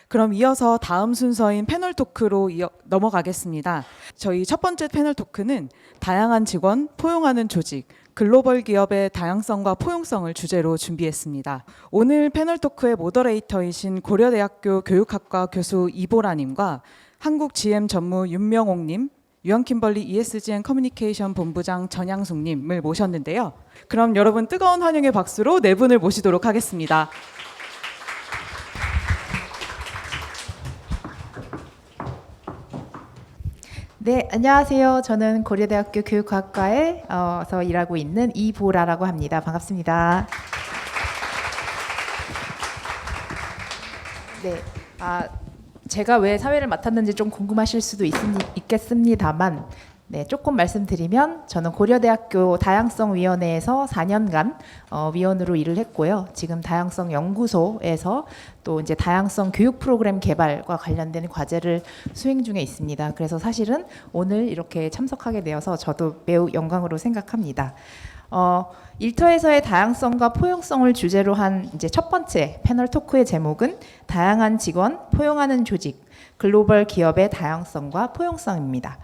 그럼 이어서 다음 순서인 패널 토크로 넘어가겠습니다. 저희 첫 번째 패널 토크는 다양한 직원, 포용하는 조직, 글로벌 기업의 다양성과 포용성을 주제로 준비했습니다. 오늘 패널 토크의 모더레이터이신 고려대학교 교육학과 교수 이보라님과 한국 GM 전무 윤명옥님, 유한킴벌리 ESGN 커뮤니케이션 본부장 전양숙님을 모셨는데요. 그럼 여러분 뜨거운 환영의 박수로 네 분을 모시도록 하겠습니다. 네, 안녕하세요. 저는 고려대학교 교육학과에서 일하고 있는 이보라라고 합니다. 반갑습니다. 네, 제가 왜 사회를 맡았는지 좀 궁금하실 수도 있겠습니다만, 네, 조금 말씀드리면 저는 고려대학교 다양성위원회에서 4년간 위원으로 일을 했고요. 지금 다양성연구소에서 또 이제 다양성 교육 프로그램 개발과 관련된 과제를 수행 중에 있습니다. 그래서 사실은 오늘 이렇게 참석하게 되어서 저도 매우 영광으로 생각합니다. 일터에서의 다양성과 포용성을 주제로 한 이제 첫 번째 패널 토크의 제목은 다양한 직원, 포용하는 조직, 글로벌 기업의 다양성과 포용성입니다.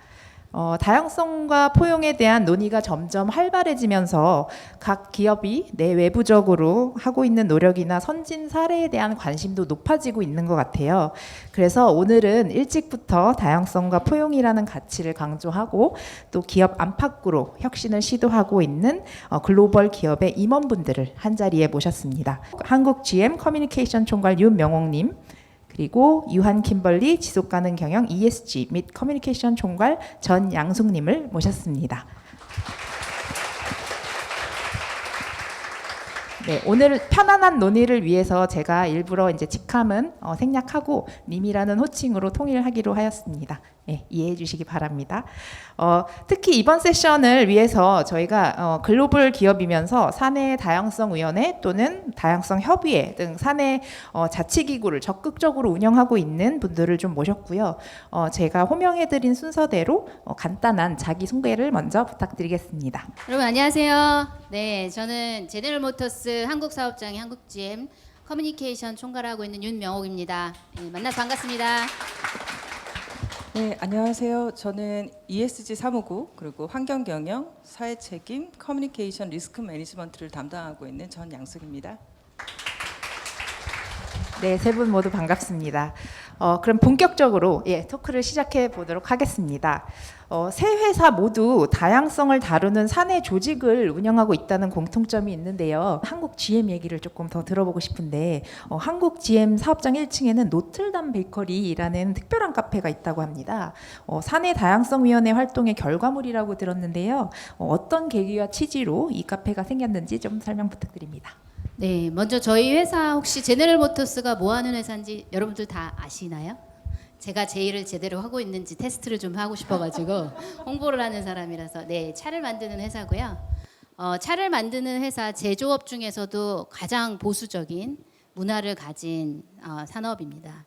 다양성과 포용에 대한 논의가 점점 활발해지면서 각 기업이 내외부적으로 하고 있는 노력이나 선진 사례에 대한 관심도 높아지고 있는 것 같아요. 그래서 오늘은 일찍부터 다양성과 포용이라는 가치를 강조하고 또 기업 안팎으로 혁신을 시도하고 있는 글로벌 기업의 임원분들을 한자리에 모셨습니다. 한국 GM 커뮤니케이션 총괄 윤명옥님, 그리고 유한킴벌리 지속가능 경영 ESG 및 커뮤니케이션 총괄 전양숙님을 모셨습니다. 네, 오늘 편안한 논의를 위해서 제가 일부러 이제 직함은 생략하고 님이라는 호칭으로 통일하기로 하였습니다. 네, 이해해 주시기 바랍니다. 특히 이번 세션을 위해서 저희가 글로벌 기업이면서 사내 다양성위원회 또는 다양성협의회 등 사내 자치기구를 적극적으로 운영하고 있는 분들을 좀 모셨고요. 제가 호명해드린 순서대로 간단한 자기소개를 먼저 부탁드리겠습니다. 여러분 안녕하세요. 네, 저는 제네럴모터스 한국사업장의 한국GM 커뮤니케이션 총괄하고 있는 윤명옥입니다. 네, 만나서 반갑습니다. 네, 안녕하세요. 저는 ESG 사무국 그리고 환경경영, 사회책임, 커뮤니케이션, 리스크 매니지먼트를 담당하고 있는 전양숙입니다. 네, 세 분 모두 반갑습니다. 그럼 본격적으로 토크를 시작해 보도록 하겠습니다. 세 회사 모두 다양성을 다루는 사내 조직을 운영하고 있다는 공통점이 있는데요. 한국 GM 얘기를 조금 더 들어보고 싶은데 한국 GM 사업장 1층에는 노틀담 베이커리라는 특별한 카페가 있다고 합니다. 사내 다양성위원회 활동의 결과물이라고 들었는데요. 어떤 계기와 취지로 이 카페가 생겼는지 좀 설명 부탁드립니다. 네, 먼저 저희 회사 혹시 제네럴모터스가 뭐 하는 회사인지 여러분들 다 아시나요? 제가 제 일을 제대로 하고 있는지 테스트를 좀 하고 싶어가지고 홍보를 하는 사람이라서 네, 차를 만드는 회사고요. 차를 만드는 회사 제조업 중에서도 가장 보수적인 문화를 가진 산업입니다.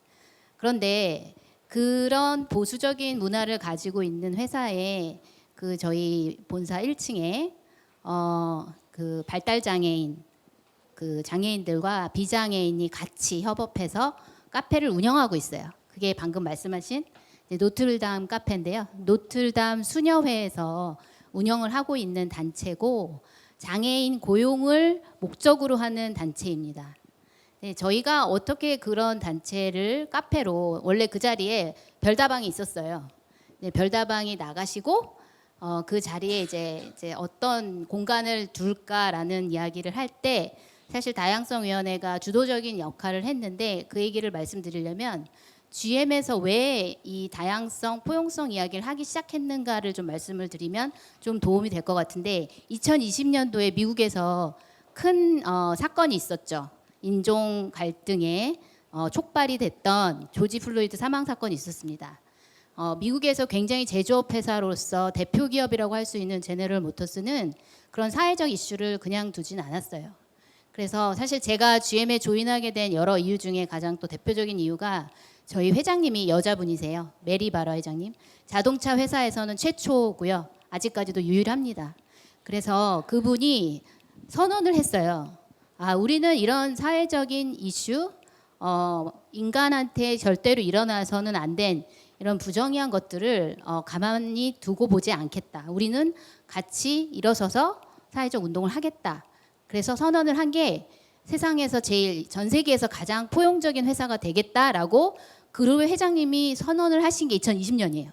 그런데 그런 보수적인 문화를 가지고 있는 회사에 그 저희 본사 1층에 그 발달 장애인 그 장애인들과 비장애인이 같이 협업해서 카페를 운영하고 있어요. 그게 방금 말씀하신 노틀담 카페인데요. 노틀담 수녀회에서 운영을 하고 있는 단체고 장애인 고용을 목적으로 하는 단체입니다. 네, 저희가 어떻게 그런 단체를 카페로 원래 그 자리에 별다방이 있었어요. 네, 별다방이 나가시고 그 자리에 이제 어떤 공간을 둘까라는 이야기를 할 때 사실 다양성위원회가 주도적인 역할을 했는데 그 얘기를 말씀드리려면 GM에서 왜 이 다양성, 포용성 이야기를 하기 시작했는가를 좀 말씀을 드리면 좀 도움이 될 것 같은데 2020년도에 미국에서 큰 사건이 있었죠. 인종 갈등에 촉발이 됐던 조지 플로이드 사망 사건이 있었습니다. 미국에서 굉장히 제조업 회사로서 대표 기업이라고 할 수 있는 제네럴 모터스는 그런 사회적 이슈를 그냥 두진 않았어요. 그래서 사실 제가 GM에 조인하게 된 여러 이유 중에 가장 또 대표적인 이유가 저희 회장님이 여자분이세요. 메리 바라 회장님. 자동차 회사에서는 최초고요. 아직까지도 유일합니다. 그래서 그분이 선언을 했어요. 우리는 이런 사회적인 이슈, 인간한테 절대로 일어나서는 안 된 이런 부정의한 것들을 가만히 두고 보지 않겠다. 우리는 같이 일어서서 사회적 운동을 하겠다. 그래서 선언을 한 게 세상에서 제일 전 세계에서 가장 포용적인 회사가 되겠다라고 그룹의 회장님이 선언을 하신 게 2020년이에요.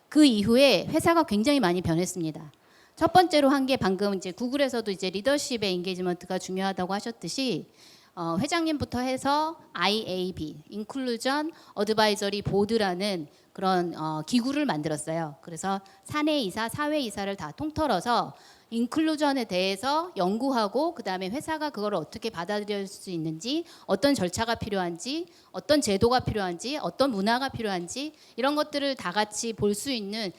그 이후에 회사가 굉장히 많이 변했습니다. 첫 번째로 한 게 방금 이제 구글에서도 이제 리더십의 인게이지먼트가 중요하다고 하셨듯이 회장님부터 해서 IAB, 인클루전 어드바이저리 보드라는 그런 기구를 만들었어요. 그래서 사내이사, 사회이사를 다 통틀어서 인클루전에 대해서 연구하고 그다음에 회사가 그걸 어떻게 받아들일 수 있는지, 어떤 절차가 필요한지, 어떤 제도가 필요한지, 어떤 문화가 필요한지 이런 것들을 다 같이 볼 수 있는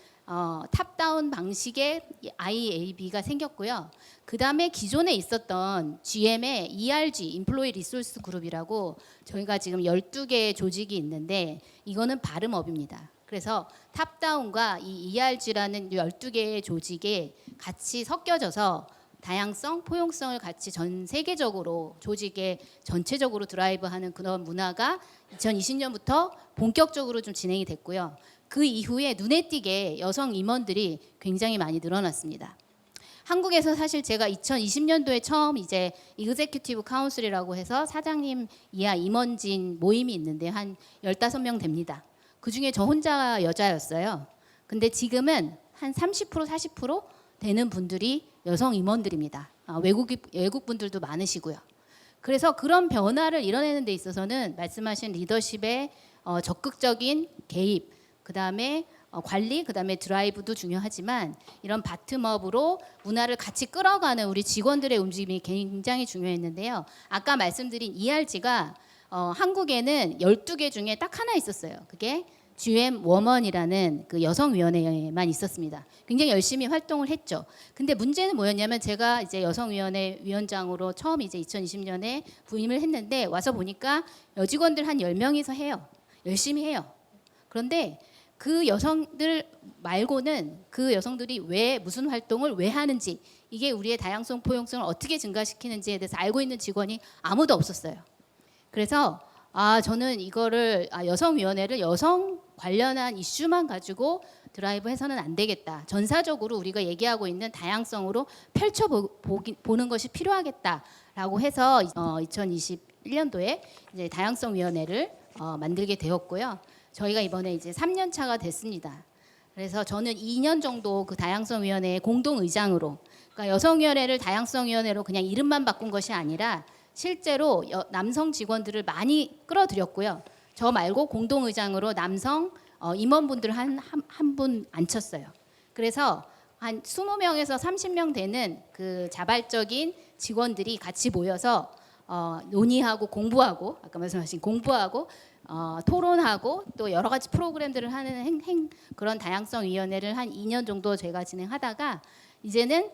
탑다운 방식의 IAB가 생겼고요. 그다음에 기존에 있었던 GM의 ERG, Employee Resource Group이라고 저희가 지금 12개의 조직이 있는데 이거는 발음업입니다. 그래서 탑다운과 이 ERG라는 12개의 조직에 같이 섞여져서 다양성, 포용성을 같이 전 세계적으로 조직에 전체적으로 드라이브하는 그런 문화가 2020년부터 본격적으로 좀 진행이 됐고요. 그 이후에 눈에 띄게 여성 임원들이 굉장히 많이 늘어났습니다. 한국에서 사실 제가 2020년도에 처음 이제 이그제큐티브 카운슬이라고 해서 사장님 이하 임원진 모임이 있는데 한 15명 됩니다. 그중에 저 혼자 여자였어요. 근데 지금은 한 30% 40% 되는 분들이 여성 임원들입니다. 외국 분들도 많으시고요. 그래서 그런 변화를 이뤄내는 데 있어서는 말씀하신 리더십의 적극적인 개입, 그다음에 관리, 그다음에 드라이브도 중요하지만 이런 바텀업으로 문화를 같이 끌어가는 우리 직원들의 움직임이 굉장히 중요했는데요. 아까 말씀드린 ERG가 한국에는 12개 중에 딱 하나 있었어요. 그게 GM 워먼이라는 그 여성위원회에만 있었습니다. 굉장히 열심히 활동을 했죠. 근데 문제는 뭐였냐면 제가 이제 여성위원회 위원장으로 처음 이제 2020년에 부임을 했는데 와서 보니까 여직원들 한 10명이서 해요. 열심히 해요. 그런데 그 여성들 말고는 그 여성들이 왜 무슨 활동을 왜 하는지 이게 우리의 다양성 포용성을 어떻게 증가시키는지에 대해서 알고 있는 직원이 아무도 없었어요. 그래서 저는 이거를 여성위원회를 여성 관련한 이슈만 가지고 드라이브해서는 안 되겠다. 전사적으로 우리가 얘기하고 있는 다양성으로 펼쳐보는 것이 필요하겠다라고 해서 2021년도에 이제 다양성위원회를 만들게 되었고요. 저희가 이번에 이제 3년 차가 됐습니다. 그래서 저는 2년 정도 그 다양성위원회의 공동의장으로, 그러니까 여성위원회를 다양성위원회로 그냥 이름만 바꾼 것이 아니라 실제로 남성 직원들을 많이 끌어들였고요. 저 말고 공동의장으로 남성 임원분들 한 분 앉혔어요. 그래서 한 20명에서 30명 되는 그 자발적인 직원들이 같이 모여서 논의하고 공부하고, 아까 말씀하신 공부하고 토론하고 또 여러 가지 프로그램들을 하는 그런 다양성위원회를 한 2년 정도 제가 진행하다가 이제는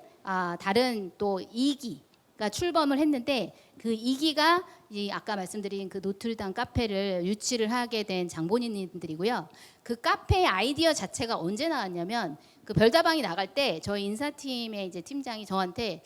다른 또 2기가 출범을 했는데 그 2기가 아까 말씀드린 그 노틀담 카페를 유치를 하게 된 장본인님들이고요. 그 카페의 아이디어 자체가 언제 나왔냐면 그 별다방이 나갈 때 저희 인사팀의 이제 팀장이 저한테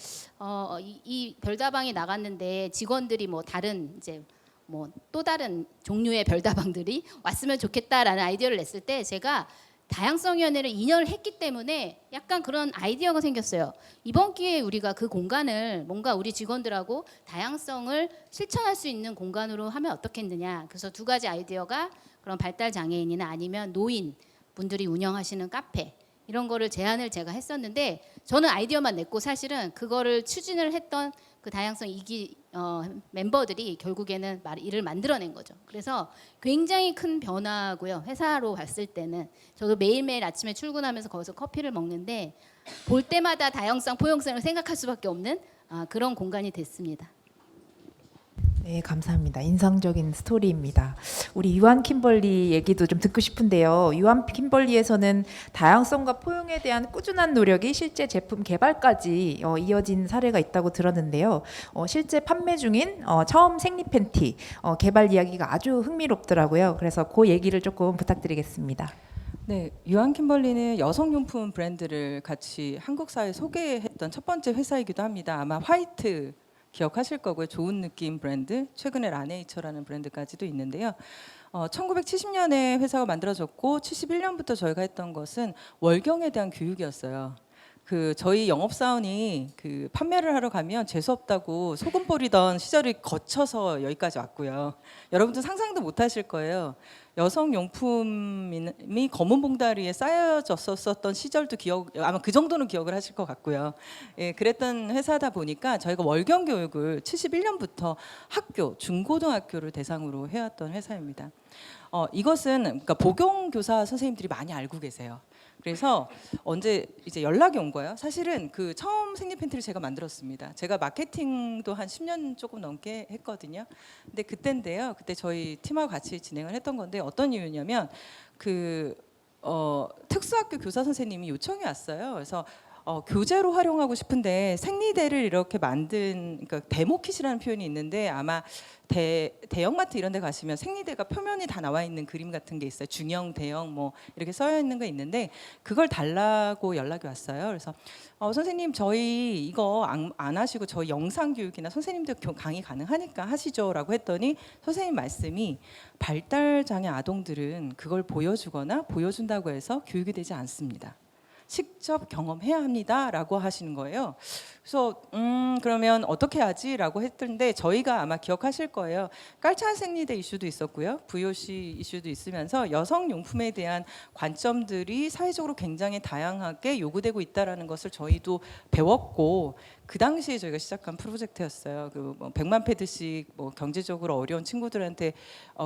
이 별다방이 나갔는데 직원들이 뭐 다른 이제 뭐 또 다른 종류의 별다방들이 왔으면 좋겠다라는 아이디어를 냈을 때 제가 다양성위원회를 2년을 했기 때문에 약간 그런 아이디어가 생겼어요. 이번 기회에 우리가 그 공간을 뭔가 우리 직원들하고 다양성을 실천할 수 있는 공간으로 하면 어떻겠느냐. 그래서 두 가지 아이디어가 그런 발달 장애인이나 아니면 노인 분들이 운영하시는 카페 이런 거를 제안을 제가 했었는데 저는 아이디어만 냈고 사실은 그거를 추진을 했던 그 다양성 2기 멤버들이 결국에는 일을 만들어낸 거죠. 그래서 굉장히 큰 변화고요. 회사로 봤을 때는 저도 매일매일 아침에 출근하면서 거기서 커피를 먹는데 볼 때마다 다양성, 포용성을 생각할 수밖에 없는 그런 공간이 됐습니다. 네, 감사합니다. 인상적인 스토리입니다. 우리 유한 킴벌리 얘기도 좀 듣고 싶은데요. 유한 킴벌리에서는 다양성과 포용에 대한 꾸준한 노력이 실제 제품 개발까지 이어진 사례가 있다고 들었는데요. 실제 판매 중인 처음 생리 팬티 개발 이야기가 아주 흥미롭더라고요. 그래서 그 얘기를 조금 부탁드리겠습니다. 네, 유한 킴벌리는 여성용품 브랜드를 같이 한국 사회에 소개했던 첫 번째 회사이기도 합니다. 아마 화이트 기억하실 거고요. 좋은 느낌 브랜드, 최근에 라네이처라는 브랜드까지도 있는데요. 1970년에 회사가 만들어졌고 71년부터 저희가 했던 것은 월경에 대한 교육이었어요. 저희 영업사원이 판매를 하러 가면 재수 없다고 소금 뿌리던 시절을 거쳐서 여기까지 왔고요. 여러분들 상상도 못 하실 거예요. 여성 용품이 검은 봉다리에 쌓여졌었던 시절도 아마 그 정도는 기억을 하실 것 같고요. 예, 그랬던 회사다 보니까 저희가 월경 교육을 71년부터 학교, 중고등학교를 대상으로 해왔던 회사입니다. 이것은 그러니까 복용교사 선생님들이 많이 알고 계세요. 그래서 언제 이제 연락이 온 거예요. 사실은 처음 생리 팬티를 제가 만들었습니다. 제가 마케팅도 한 10년 조금 넘게 했거든요. 근데 그때인데요. 그때 저희 팀하고 같이 진행을 했던 건데 어떤 이유냐면 특수학교 교사 선생님이 요청이 왔어요. 그래서 교재로 활용하고 싶은데 생리대를 이렇게 만든 그러니까 데모킷이라는 표현이 있는데 아마 대형마트 이런 데 가시면 생리대가 표면이 다 나와 있는 그림 같은 게 있어요. 중형, 대형 뭐 이렇게 써 있는 거 있는데 그걸 달라고 연락이 왔어요. 그래서 선생님 저희 이거 안 하시고 저희 영상 교육이나 선생님들 강의 가능하니까 하시죠라고 했더니 선생님 말씀이 발달 장애 아동들은 그걸 보여주거나 보여준다고 해서 교육이 되지 않습니다. 직접 경험해야 합니다라고 하시는 거예요. 그래서 그러면 어떻게 하지라고 했는데 저희가 아마 기억하실 거예요. 깔창 생리대 이슈도 있었고요. VOC 이슈도 있으면서 여성 용품에 대한 관점들이 사회적으로 굉장히 다양하게 요구되고 있다라는 것을 저희도 배웠고 그 당시에 저희가 시작한 프로젝트였어요. 100만 패드씩 경제적으로 어려운 친구들한테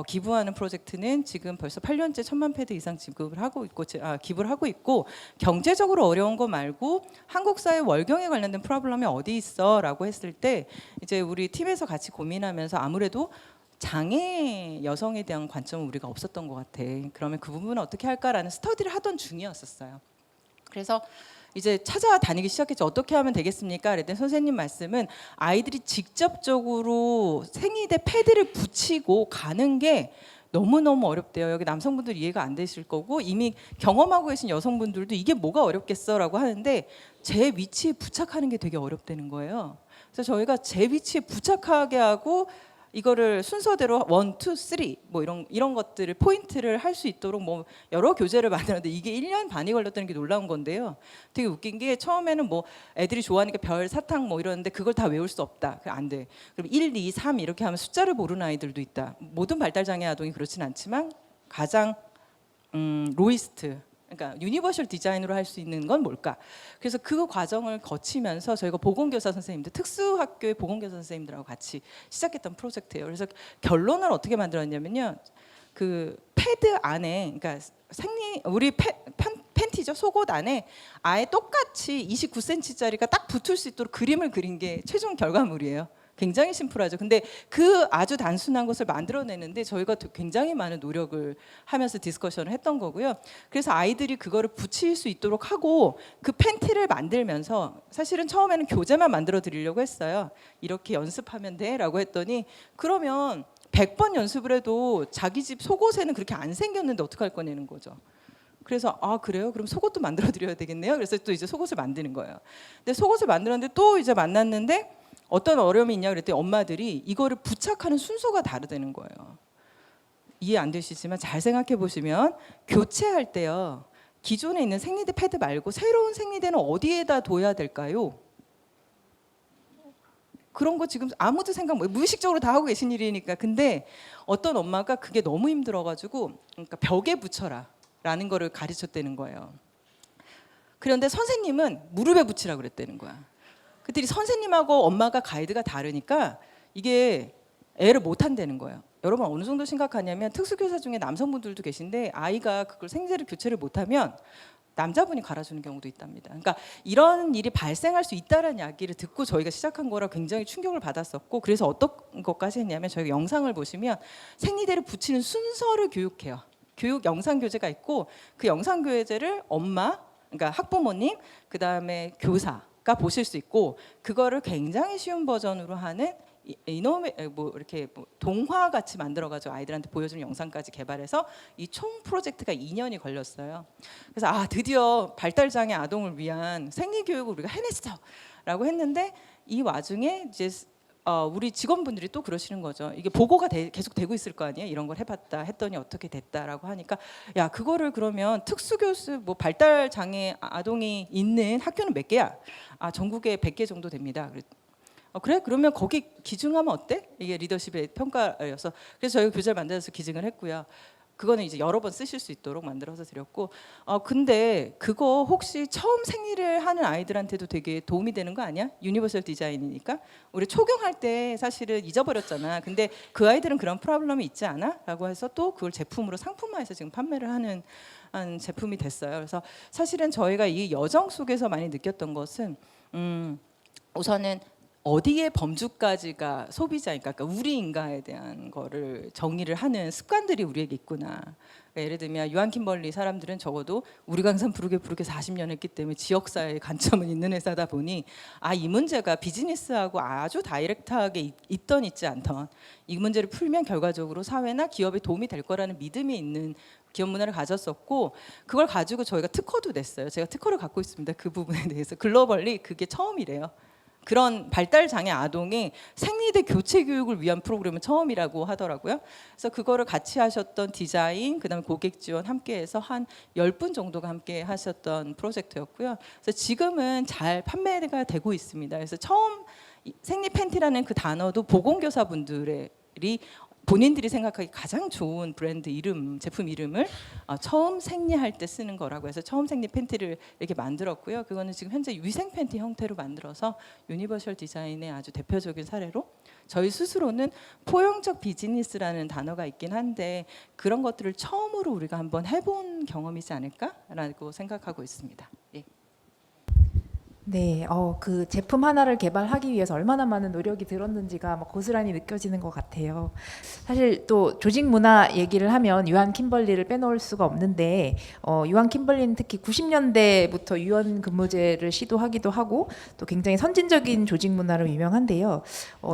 기부하는 프로젝트는 지금 벌써 8년째 1000만 패드 이상 기부를 하고 있고 경제적으로 어려운 거 말고 한국 사회 월경에 관련된 프로블럼이 어디 있어라고 했을 때 이제 우리 팀에서 같이 고민하면서 아무래도 장애 여성에 대한 관점은 우리가 없었던 것 같아. 그러면 그 부분은 어떻게 할까라는 스터디를 하던 중이었었어요. 그래서 이제 찾아다니기 시작했죠. 어떻게 하면 되겠습니까? 그랬더니 선생님 말씀은 아이들이 직접적으로 생리대 패드를 붙이고 가는 게 너무너무 어렵대요. 여기 남성분들 이해가 안 되실 거고 이미 경험하고 계신 여성분들도 이게 뭐가 어렵겠어라고 하는데 제 위치에 부착하는 게 되게 어렵다는 거예요. 그래서 저희가 제 위치에 부착하게 하고 이거를 순서대로 1, 2, 3 뭐 이런 것들을 포인트를 할 수 있도록 뭐 여러 교재를 만들었는데 이게 1년 반이 걸렸다는 게 놀라운 건데요. 되게 웃긴 게 처음에는 뭐 애들이 좋아하니까 별, 사탕 뭐 이러는데 그걸 다 외울 수 없다. 안 돼. 그럼 1, 2, 3 이렇게 하면 숫자를 모르는 아이들도 있다. 모든 발달장애 아동이 그렇진 않지만 가장 로이스트 그러니까 유니버셜 디자인으로 할 수 있는 건 뭘까? 그래서 그 과정을 거치면서 저희가 보건교사 선생님들, 특수학교의 보건교사 선생님들하고 같이 시작했던 프로젝트예요. 그래서 결론을 어떻게 만들었냐면요. 패드 안에, 그러니까 우리 팬티죠, 속옷 안에 아예 똑같이 29cm짜리가 딱 붙을 수 있도록 그림을 그린 게 최종 결과물이에요. 굉장히 심플하죠. 근데 아주 단순한 것을 만들어내는데 저희가 굉장히 많은 노력을 하면서 디스커션을 했던 거고요. 그래서 아이들이 그거를 붙일 수 있도록 하고 그 팬티를 만들면서 사실은 처음에는 교재만 만들어 드리려고 했어요. 이렇게 연습하면 돼라고 했더니 그러면 100번 연습을 해도 자기 집 속옷에는 그렇게 안 생겼는데 어떡할 거냐는 거죠. 그래서 그래요? 그럼 속옷도 만들어 드려야 되겠네요. 그래서 또 이제 속옷을 만드는 거예요. 근데 속옷을 만들었는데 또 이제 만났는데 어떤 어려움이 있냐 그랬더니 엄마들이 이거를 부착하는 순서가 다르다는 거예요. 이해 안 되시지만 잘 생각해 보시면 교체할 때요. 기존에 있는 생리대 패드 말고 새로운 생리대는 어디에다 둬야 될까요? 그런 거 지금 아무도 무의식적으로 다 하고 계신 일이니까. 근데 어떤 엄마가 그게 너무 힘들어가지고 그러니까 벽에 붙여라라는 거를 가르쳤다는 거예요. 그런데 선생님은 무릎에 붙이라고 그랬다는 거야. 그들이 선생님하고 엄마가 가이드가 다르니까 이게 애를 못 한다는 거예요. 여러분 어느 정도 심각하냐면 특수교사 중에 남성분들도 계신데 아이가 그걸 생리대를 교체를 못하면 남자분이 갈아주는 경우도 있답니다. 그러니까 이런 일이 발생할 수 있다는 이야기를 듣고 저희가 시작한 거라 굉장히 충격을 받았었고 그래서 어떤 것까지 했냐면 저희가 영상을 보시면 생리대를 붙이는 순서를 교육해요. 교육 영상 교재가 있고 그 영상 교재를 엄마, 그러니까 학부모님, 그 다음에 교사가 보실 수 있고 그거를 굉장히 쉬운 버전으로 하는 이렇게 동화 같이 만들어가지고 아이들한테 보여주는 영상까지 개발해서 이 총 프로젝트가 2년이 걸렸어요. 그래서 드디어 발달장애 아동을 위한 생리교육을 우리가 해냈어라고 했는데 이 와중에 이제 우리 직원분들이 또 그러시는 거죠. 이게 보고가 계속 되고 있을 거 아니에요. 이런 걸 해봤다 했더니 어떻게 됐다라고 하니까 야 그거를 그러면 특수교수 뭐 발달 장애 아동이 있는 학교는 몇 개야? 전국에 100개 정도 됩니다. 그래? 그러면 거기 기증하면 어때? 이게 리더십의 평가여서 그래서 저희가 교재를 만들어서 기증을 했고요. 그거는 이제 여러 번 쓰실 수 있도록 만들어서 드렸고 근데 그거 혹시 처음 생리를 하는 아이들한테도 되게 도움이 되는 거 아니야? 유니버설 디자인이니까 우리 초경할 때 사실은 잊어버렸잖아. 근데 그 아이들은 그런 프로블럼이 있지 않아? 라고 해서 또 그걸 제품으로 상품화해서 지금 판매를 하는 제품이 됐어요. 그래서 사실은 저희가 이 여정 속에서 많이 느꼈던 것은 우선은 어디에 범주까지가 소비자니까 그러니까 우리 인가에 대한 거를 정의를 하는 습관들이 우리에게 있구나. 그러니까 예를 들면 유한 킴벌리 사람들은 적어도 우리가 항상 부르게 40년 했기 때문에 지역사회에 관점은 있는 회사다 보니 이 문제가 비즈니스하고 아주 다이렉트하게 있던 있지 않던 이 문제를 풀면 결과적으로 사회나 기업에 도움이 될 거라는 믿음이 있는 기업 문화를 가졌었고 그걸 가지고 저희가 특허도 냈어요. 제가 특허를 갖고 있습니다. 그 부분에 대해서 글로벌리 그게 처음이래요. 그런 발달 장애 아동의 생리대 교체 교육을 위한 프로그램은 처음이라고 하더라고요. 그래서 그거를 같이 하셨던 디자인, 그다음에 고객 지원 함께해서 한 10분 정도가 함께 하셨던 프로젝트였고요. 그래서 지금은 잘 판매가 되고 있습니다. 그래서 처음 생리 팬티라는 그 단어도 보건교사분들이 본인들이 생각하기 가장 좋은 브랜드 이름, 제품 이름을 처음 생리할 때 쓰는 거라고 해서 처음 생리 팬티를 이렇게 만들었고요. 그거는 지금 현재 위생 팬티 형태로 만들어서 유니버셜 디자인의 아주 대표적인 사례로 저희 스스로는 포용적 비즈니스라는 단어가 있긴 한데 그런 것들을 처음으로 우리가 한번 해본 경험이지 않을까라고 생각하고 있습니다. 예. 네, 그 제품 하나를 개발하기 위해서 얼마나 많은 노력이 들었는지가 막 고스란히 느껴지는 것 같아요. 사실 또 조직 문화 얘기를 하면 유한 킴벌리를 빼놓을 수가 없는데 유한 킴벌리는 특히 90년대부터 유연 근무제를 시도하기도 하고 또 굉장히 선진적인 조직 문화로 유명한데요.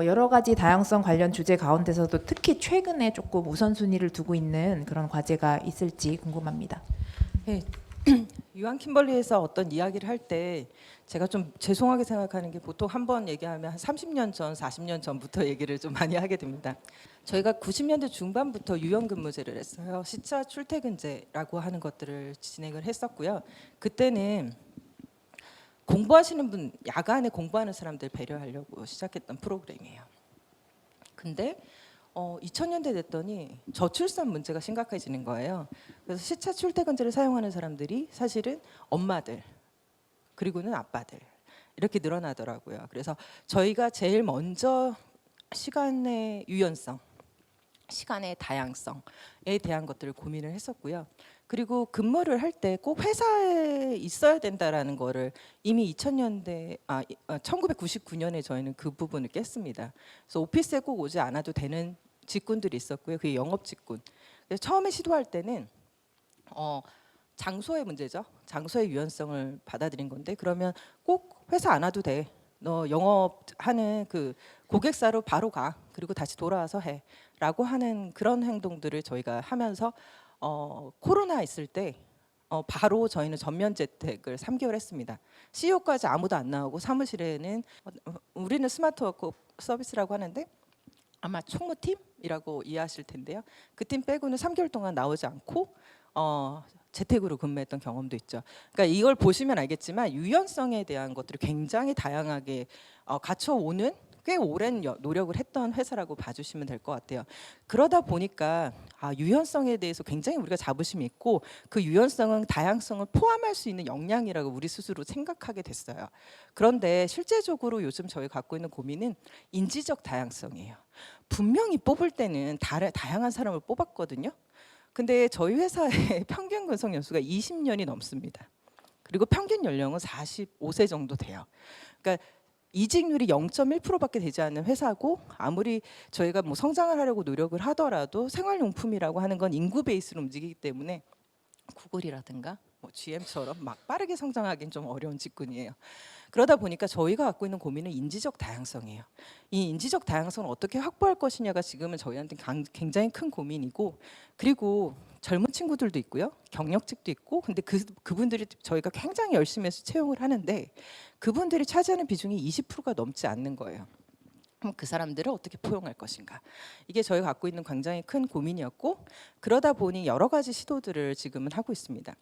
여러 가지 다양성 관련 주제 가운데서도 특히 최근에 조금 우선순위를 두고 있는 그런 과제가 있을지 궁금합니다. 네. 유한 킴벌리에서 어떤 이야기를 할 때 제가 좀 죄송하게 생각하는 게 보통 한 번 얘기하면 한 30년 전, 40년 전부터 얘기를 좀 많이 하게 됩니다. 저희가 90년대 중반부터 유연근무제를 했어요. 시차 출퇴근제라고 하는 것들을 진행을 했었고요. 그때는 공부하시는 분, 야간에 공부하는 사람들 배려하려고 시작했던 프로그램이에요. 근데 2000년대 됐더니 저출산 문제가 심각해지는 거예요. 그래서 시차 출퇴근제를 사용하는 사람들이 사실은 엄마들 그리고는 아빠들 이렇게 늘어나더라고요. 그래서 저희가 제일 먼저 시간의 유연성, 시간의 다양성에 대한 것들을 고민을 했었고요. 그리고 근무를 할 때 꼭 회사에 있어야 된다라는 거를 이미 1999년에 저희는 그 부분을 깼습니다. 그래서 오피스에 꼭 오지 않아도 되는 직군들이 있었고요. 그게 영업 직군. 그래서 처음에 시도할 때는 장소의 문제죠. 장소의 유연성을 받아들인 건데 그러면 꼭 회사 안 와도 돼. 너 영업하는 그 고객사로 바로 가. 그리고 다시 돌아와서 해. 라고 하는 그런 행동들을 저희가 하면서 코로나 있을 때 바로 저희는 전면 재택을 3개월 했습니다. CEO까지 아무도 안 나오고 사무실에는 우리는 스마트워크 서비스라고 하는데 아마 총무팀이라고 이해하실 텐데요. 그 팀 빼고는 3개월 동안 나오지 않고 재택으로 근무했던 경험도 있죠. 그러니까 이걸 보시면 알겠지만 유연성에 대한 것들이 굉장히 다양하게 갖춰오는 꽤 오랜 노력을 했던 회사라고 봐주시면 될 것 같아요. 그러다 보니까 유연성에 대해서 굉장히 우리가 자부심이 있고 그 유연성은 다양성을 포함할 수 있는 역량이라고 우리 스스로 생각하게 됐어요. 그런데 실제적으로 요즘 저희 갖고 있는 고민은 인지적 다양성이에요. 분명히 뽑을 때는 다양한 사람을 뽑았거든요. 근데 저희 회사의 평균 근속 연수가 20년이 넘습니다. 그리고 평균 연령은 45세 정도 돼요. 그러니까 이직률이 0.1%밖에 되지 않는 회사고 아무리 저희가 뭐 성장을 하려고 노력을 하더라도 생활용품이라고 하는 건 인구 베이스로 움직이기 때문에 구글이라든가 뭐 GM처럼 막 빠르게 성장하기는 좀 어려운 직군이에요. 그러다 보니까 저희가 갖고 있는 고민은 인지적 다양성이에요. 이 인지적 다양성을 어떻게 확보할 것이냐가 지금은 저희한테 굉장히 큰 고민이고 그리고 젊은 친구들도 있고요. 경력직도 있고 근데 그분들이 저희가 굉장히 열심히 해서 채용을 하는데 그분들이 차지하는 비중이 20%가 넘지 않는 거예요. 그럼 그 사람들을 어떻게 포용할 것인가? 이게 저희가 갖고 있는 굉장히 큰 고민이었고 그러다 보니 여러 가지 시도들을 지금은 하고 있습니다.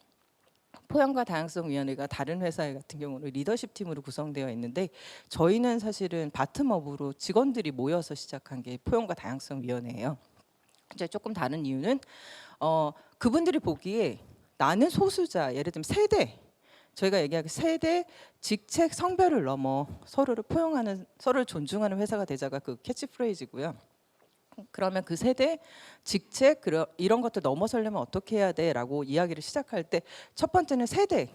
포용과 다양성위원회가 다른 회사 같은 경우는 리더십 팀으로 구성되어 있는데 저희는 사실은 바텀업으로 직원들이 모여서 시작한 게 포용과 다양성위원회예요. 이제 조금 다른 이유는 그분들이 보기에 나는 소수자, 예를 들면 세대, 저희가 얘기하기 세대, 직책, 성별을 넘어 서로를 포용하는, 서로를 존중하는 회사가 되자가 그 캐치프레이즈고요. 그러면 그 세대, 직책 이런 것들 넘어서려면 어떻게 해야 돼라고 이야기를 시작할 때 첫 번째는 세대.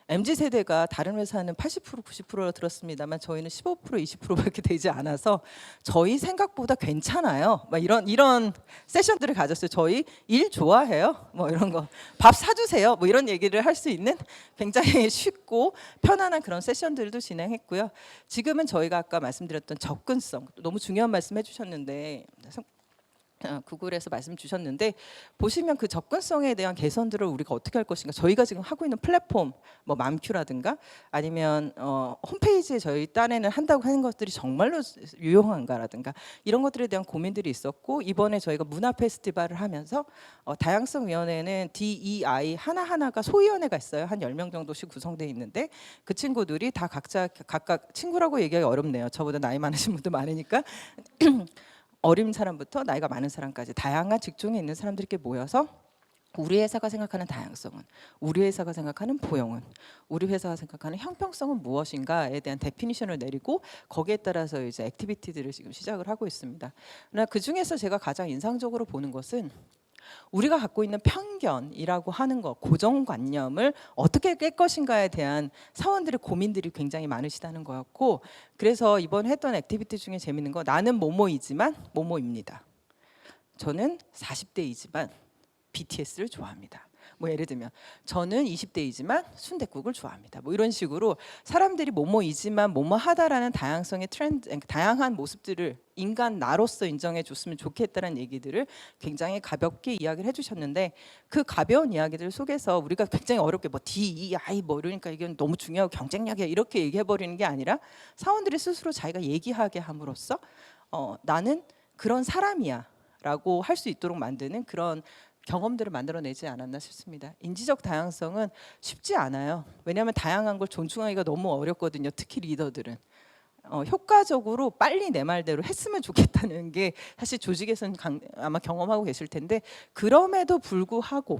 MZ 세대가 다른 회사는 80% 90%로 들었습니다만 저희는 15% 20%밖에 되지 않아서 저희 생각보다 괜찮아요. 막 이런 세션들을 가졌어요. 저희 일 좋아해요. 뭐 이런 거 밥 사주세요. 뭐 이런 얘기를 할 수 있는 굉장히 쉽고 편안한 그런 세션들도 진행했고요. 지금은 저희가 아까 말씀드렸던 접근성 너무 중요한 말씀 해주셨는데. 구글에서 말씀 주셨는데 보시면 그 접근성에 대한 개선들을 우리가 어떻게 할 것인가 저희가 지금 하고 있는 플랫폼 뭐 맘큐라든가 아니면 홈페이지에 저희 딴에는 한다고 하는 것들이 정말로 유용한가라든가 이런 것들에 대한 고민들이 있었고 이번에 저희가 문화 페스티벌을 하면서 다양성위원회는 DEI 하나하나가 소위원회가 있어요. 한 10명 정도씩 구성되어 있는데 그 친구들이 다 각각 친구라고 얘기하기 어렵네요. 저보다 나이 많으신 분도 많으니까 어린 사람부터 나이가 많은 사람까지 다양한 직종에 있는 사람들이 모여서 우리 회사가 생각하는 다양성은, 우리 회사가 생각하는 포용은, 우리 회사가 생각하는 형평성은 무엇인가에 대한 데피니션을 내리고 거기에 따라서 이제 액티비티들을 지금 시작을 하고 있습니다. 그러나 그 중에서 제가 가장 인상적으로 보는 것은 우리가 갖고 있는 편견이라고 하는 것, 고정관념을 어떻게 깰 것인가에 대한 사원들의 고민들이 굉장히 많으시다는 거였고 그래서 이번 했던 액티비티 중에 재밌는 거 나는 뭐뭐이지만 뭐뭐입니다. 저는 40대이지만 BTS를 좋아합니다. 뭐 예를 들면 저는 20대이지만 순댓국을 좋아합니다. 뭐 이런 식으로 사람들이 뭐뭐이지만 뭐뭐하다라는 다양성의 트렌드, 다양한 모습들을 인간 나로서 인정해 줬으면 좋겠다는 얘기들을 굉장히 가볍게 이야기를 해주셨는데 그 가벼운 이야기들 속에서 우리가 굉장히 어렵게 뭐 DEI 뭐 이러니까 이건 너무 중요하고 경쟁력이야 이렇게 얘기해 버리는 게 아니라 사원들이 스스로 자기가 얘기하게 함으로써 나는 그런 사람이야라고 할 수 있도록 만드는 그런 경험들을 만들어내지 않았나 싶습니다. 인지적 다양성은 쉽지 않아요. 왜냐하면 다양한 걸 존중하기가 너무 어렵거든요. 특히 리더들은. 효과적으로 빨리 내 말대로 했으면 좋겠다는 게 사실 조직에서는 아마 경험하고 계실 텐데 그럼에도 불구하고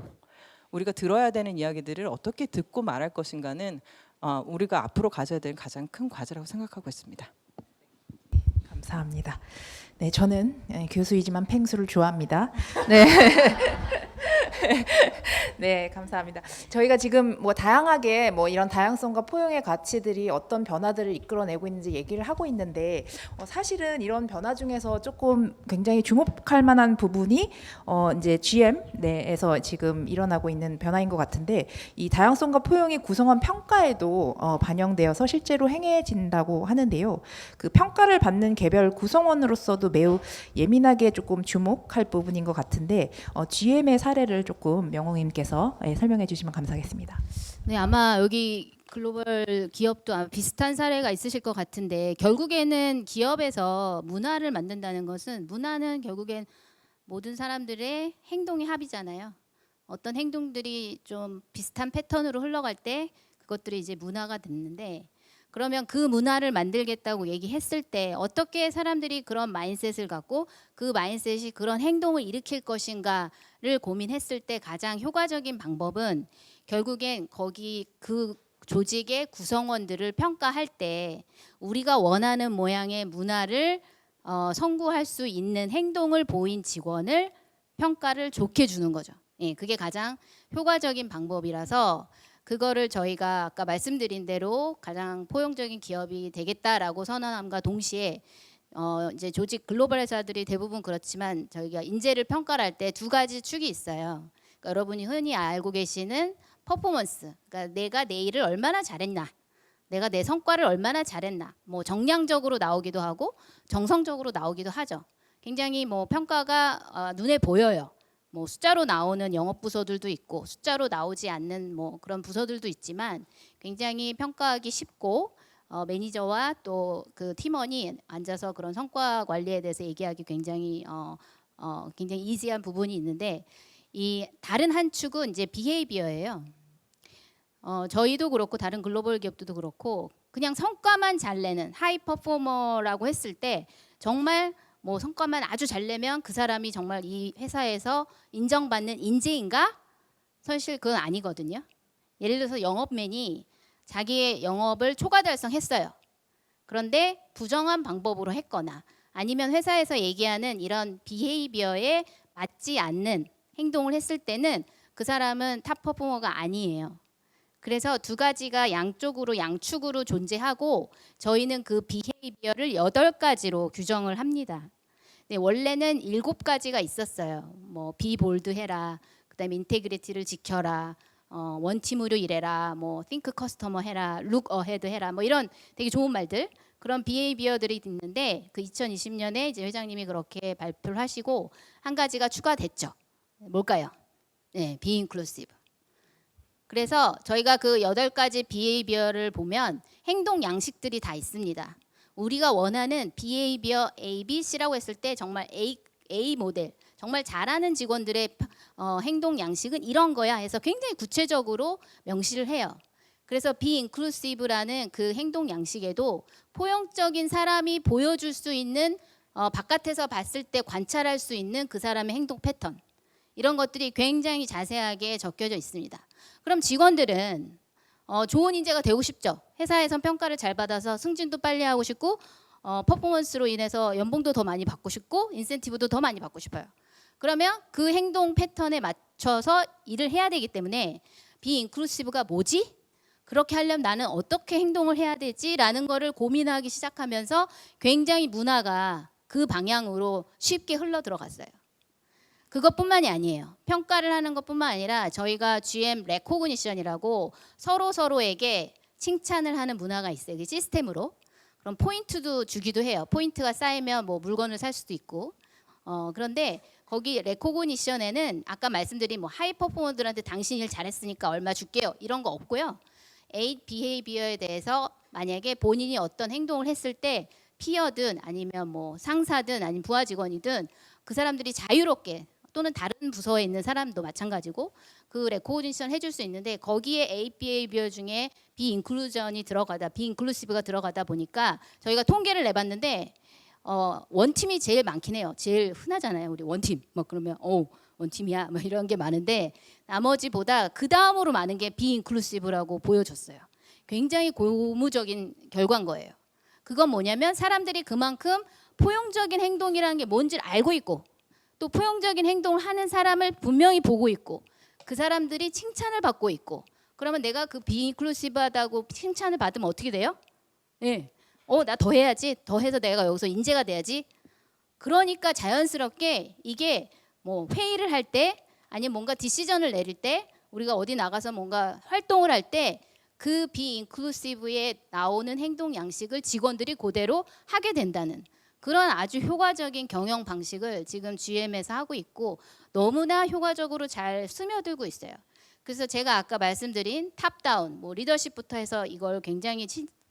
우리가 들어야 되는 이야기들을 어떻게 듣고 말할 것인가는 우리가 앞으로 가져야 될 가장 큰 과제라고 생각하고 있습니다. 감사합니다. 네, 저는 교수이지만 펭수를 좋아합니다. 네. 네, 감사합니다. 저희가 지금 뭐 다양하게 뭐 이런 다양성과 포용의 가치들이 어떤 변화들을 이끌어내고 있는지 얘기를 하고 있는데 사실은 이런 변화 중에서 조금 굉장히 주목할 만한 부분이 이제 GM 내에서 지금 일어나고 있는 변화인 것 같은데 이 다양성과 포용이 구성원 평가에도 반영되어서 실제로 행해진다고 하는데요. 그 평가를 받는 개별 구성원으로서도 매우 예민하게 조금 주목할 부분인 것 같은데 GM의 사례를 조금 명홍님께서 설명해 주시면 감사하겠습니다. 네, 아마 여기 글로벌 기업도 아마 비슷한 사례가 있으실 것 같은데 결국에는 기업에서 문화를 만든다는 것은 문화는 결국엔 모든 사람들의 행동의 합이잖아요. 어떤 행동들이 좀 비슷한 패턴으로 흘러갈 때 그것들이 이제 문화가 됐는데 그러면 그 문화를 만들겠다고 얘기했을 때 어떻게 사람들이 그런 마인셋을 갖고 그 마인셋이 그런 행동을 일으킬 것인가를 고민했을 때 가장 효과적인 방법은 결국엔 거기 그 조직의 구성원들을 평가할 때 우리가 원하는 모양의 문화를 선구할 수 있는 행동을 보인 직원을 평가를 좋게 주는 거죠. 예, 그게 가장 효과적인 방법이라서 그거를 저희가 아까 말씀드린 대로 가장 포용적인 기업이 되겠다라고 선언함과 동시에 이제 조직 글로벌 회사들이 대부분 그렇지만 저희가 인재를 평가를 할 때 두 가지 축이 있어요. 그러니까 여러분이 흔히 알고 계시는 퍼포먼스, 그러니까 내가 내 일을 얼마나 잘했나, 내가 내 성과를 얼마나 잘했나, 뭐 정량적으로 나오기도 하고 정성적으로 나오기도 하죠. 굉장히 뭐 평가가 눈에 보여요. 뭐 숫자로 나오는 영업 부서들도 있고 숫자로 나오지 않는 뭐 그런 부서들도 있지만 굉장히 평가하기 쉽고 매니저와 또 그 팀원이 앉아서 그런 성과 관리에 대해서 얘기하기 굉장히 굉장히 이지한 부분이 있는데 이 다른 한 축은 이제 비헤이비어예요. 저희도 그렇고 다른 글로벌 기업들도 그렇고 그냥 성과만 잘 내는 하이 퍼포머라고 했을 때 정말 뭐 성과만 아주 잘 내면 그 사람이 정말 이 회사에서 인정받는 인재인가? 사실 그건 아니거든요. 예를 들어서 영업맨이 자기의 영업을 초과 달성했어요. 그런데 부정한 방법으로 했거나 아니면 회사에서 얘기하는 이런 비헤이비어에 맞지 않는 행동을 했을 때는 그 사람은 탑 퍼포머가 아니에요. 그래서 두 가지가 양쪽으로 양축으로 존재하고 저희는 그 비헤이비어를 8가지로 규정을 합니다. 네, 원래는 7가지가 있었어요. 뭐 비볼드 해라, 그다음에 인테그리티를 지켜라, 원팀으로 일해라, 뭐 think customer 해라, look ahead 해라, 뭐 이런 되게 좋은 말들 그런 비헤이비어들이 있는데 그 2020년에 이제 회장님이 그렇게 발표를 하시고 한 가지가 추가됐죠. 뭘까요? 네, be inclusive. 그래서 저희가 그 8가지 비헤이비어를 보면 행동 양식들이 다 있습니다. 우리가 원하는 비헤이비어 A, B, C라고 했을 때 정말 A 모델, 정말 잘하는 직원들의 행동 양식은 이런 거야 해서 굉장히 구체적으로 명시를 해요. 그래서 be inclusive라는 그 행동 양식에도 포용적인 사람이 보여줄 수 있는 바깥에서 봤을 때 관찰할 수 있는 그 사람의 행동 패턴 이런 것들이 굉장히 자세하게 적혀져 있습니다. 그럼 직원들은 좋은 인재가 되고 싶죠. 회사에선 평가를 잘 받아서 승진도 빨리 하고 싶고 퍼포먼스로 인해서 연봉도 더 많이 받고 싶고 인센티브도 더 많이 받고 싶어요. 그러면 그 행동 패턴에 맞춰서 일을 해야 되기 때문에 be inclusive가 뭐지? 그렇게 하려면 나는 어떻게 행동을 해야 되지라는 거를 고민하기 시작하면서 굉장히 문화가 그 방향으로 쉽게 흘러 들어갔어요. 그것뿐만이 아니에요. 평가를 하는 것뿐만 아니라 저희가 GM 레코그니션이라고 서로에게 칭찬을 하는 문화가 있어요. 그 시스템으로. 그럼 포인트도 주기도 해요. 포인트가 쌓이면 뭐 물건을 살 수도 있고. 그런데 거기 레코그니션에는 아까 말씀드린 뭐 하이 퍼포먼들한테 당신 일 잘했으니까 얼마 줄게요. 이런 거 없고요. 8 비헤이비어에 대해서 만약에 본인이 어떤 행동을 했을 때 피어든 아니면 뭐 상사든 아니면 부하 직원이든 그 사람들이 자유롭게 또는 다른 부서에 있는 사람도 마찬가지고 그 레코니션 해줄 수 있는데 거기에 A 비헤이비어 중에 비 인클루전이 들어가다 비 인클루시브가 들어가다 보니까 저희가 통계를 내봤는데 원팀이 제일 많긴 해요. 제일 흔하잖아요. 우리 원팀 뭐 그러면 원팀이야 뭐 이런 게 많은데 나머지보다 그 다음으로 많은 게 비 인클루시브라고 보여줬어요. 굉장히 고무적인 결과인 거예요. 그건 뭐냐면 사람들이 그만큼 포용적인 행동이라는 게 뭔지를 알고 있고 또 포용적인 행동을 하는 사람을 분명히 보고 있고 그 사람들이 칭찬을 받고 있고 그러면 내가 그 비인클루시브하다고 칭찬을 받으면 어떻게 돼요? 예. 나 더 해야지. 더 해서 내가 여기서 인재가 돼야지. 그러니까 자연스럽게 이게 뭐 회의를 할 때 아니면 뭔가 디시전을 내릴 때 우리가 어디 나가서 뭔가 활동을 할 때 그 비인클루시브에 나오는 행동 양식을 직원들이 그대로 하게 된다는 그런 아주 효과적인 경영 방식을 지금 GM에서 하고 있고 너무나 효과적으로 잘 스며들고 있어요. 그래서 제가 아까 말씀드린 탑다운, 뭐 리더십부터 해서 이걸 굉장히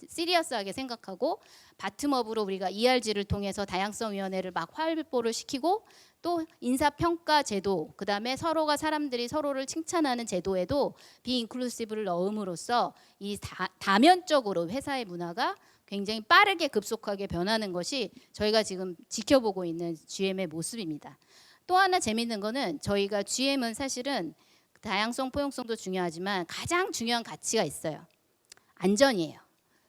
시리어스하게 생각하고 바텀업으로 우리가 ERG를 통해서 다양성위원회를 막 활보를 시키고 또 인사평가 제도, 그 다음에 서로가 사람들이 서로를 칭찬하는 제도에도 비인클루시브를 넣음으로써 이 다면적으로 회사의 문화가 굉장히 빠르게 급속하게 변하는 것이 저희가 지금 지켜보고 있는 GM의 모습입니다. 또 하나 재밌는 거는 저희가 GM은 사실은 다양성, 포용성도 중요하지만 가장 중요한 가치가 있어요. 안전이에요.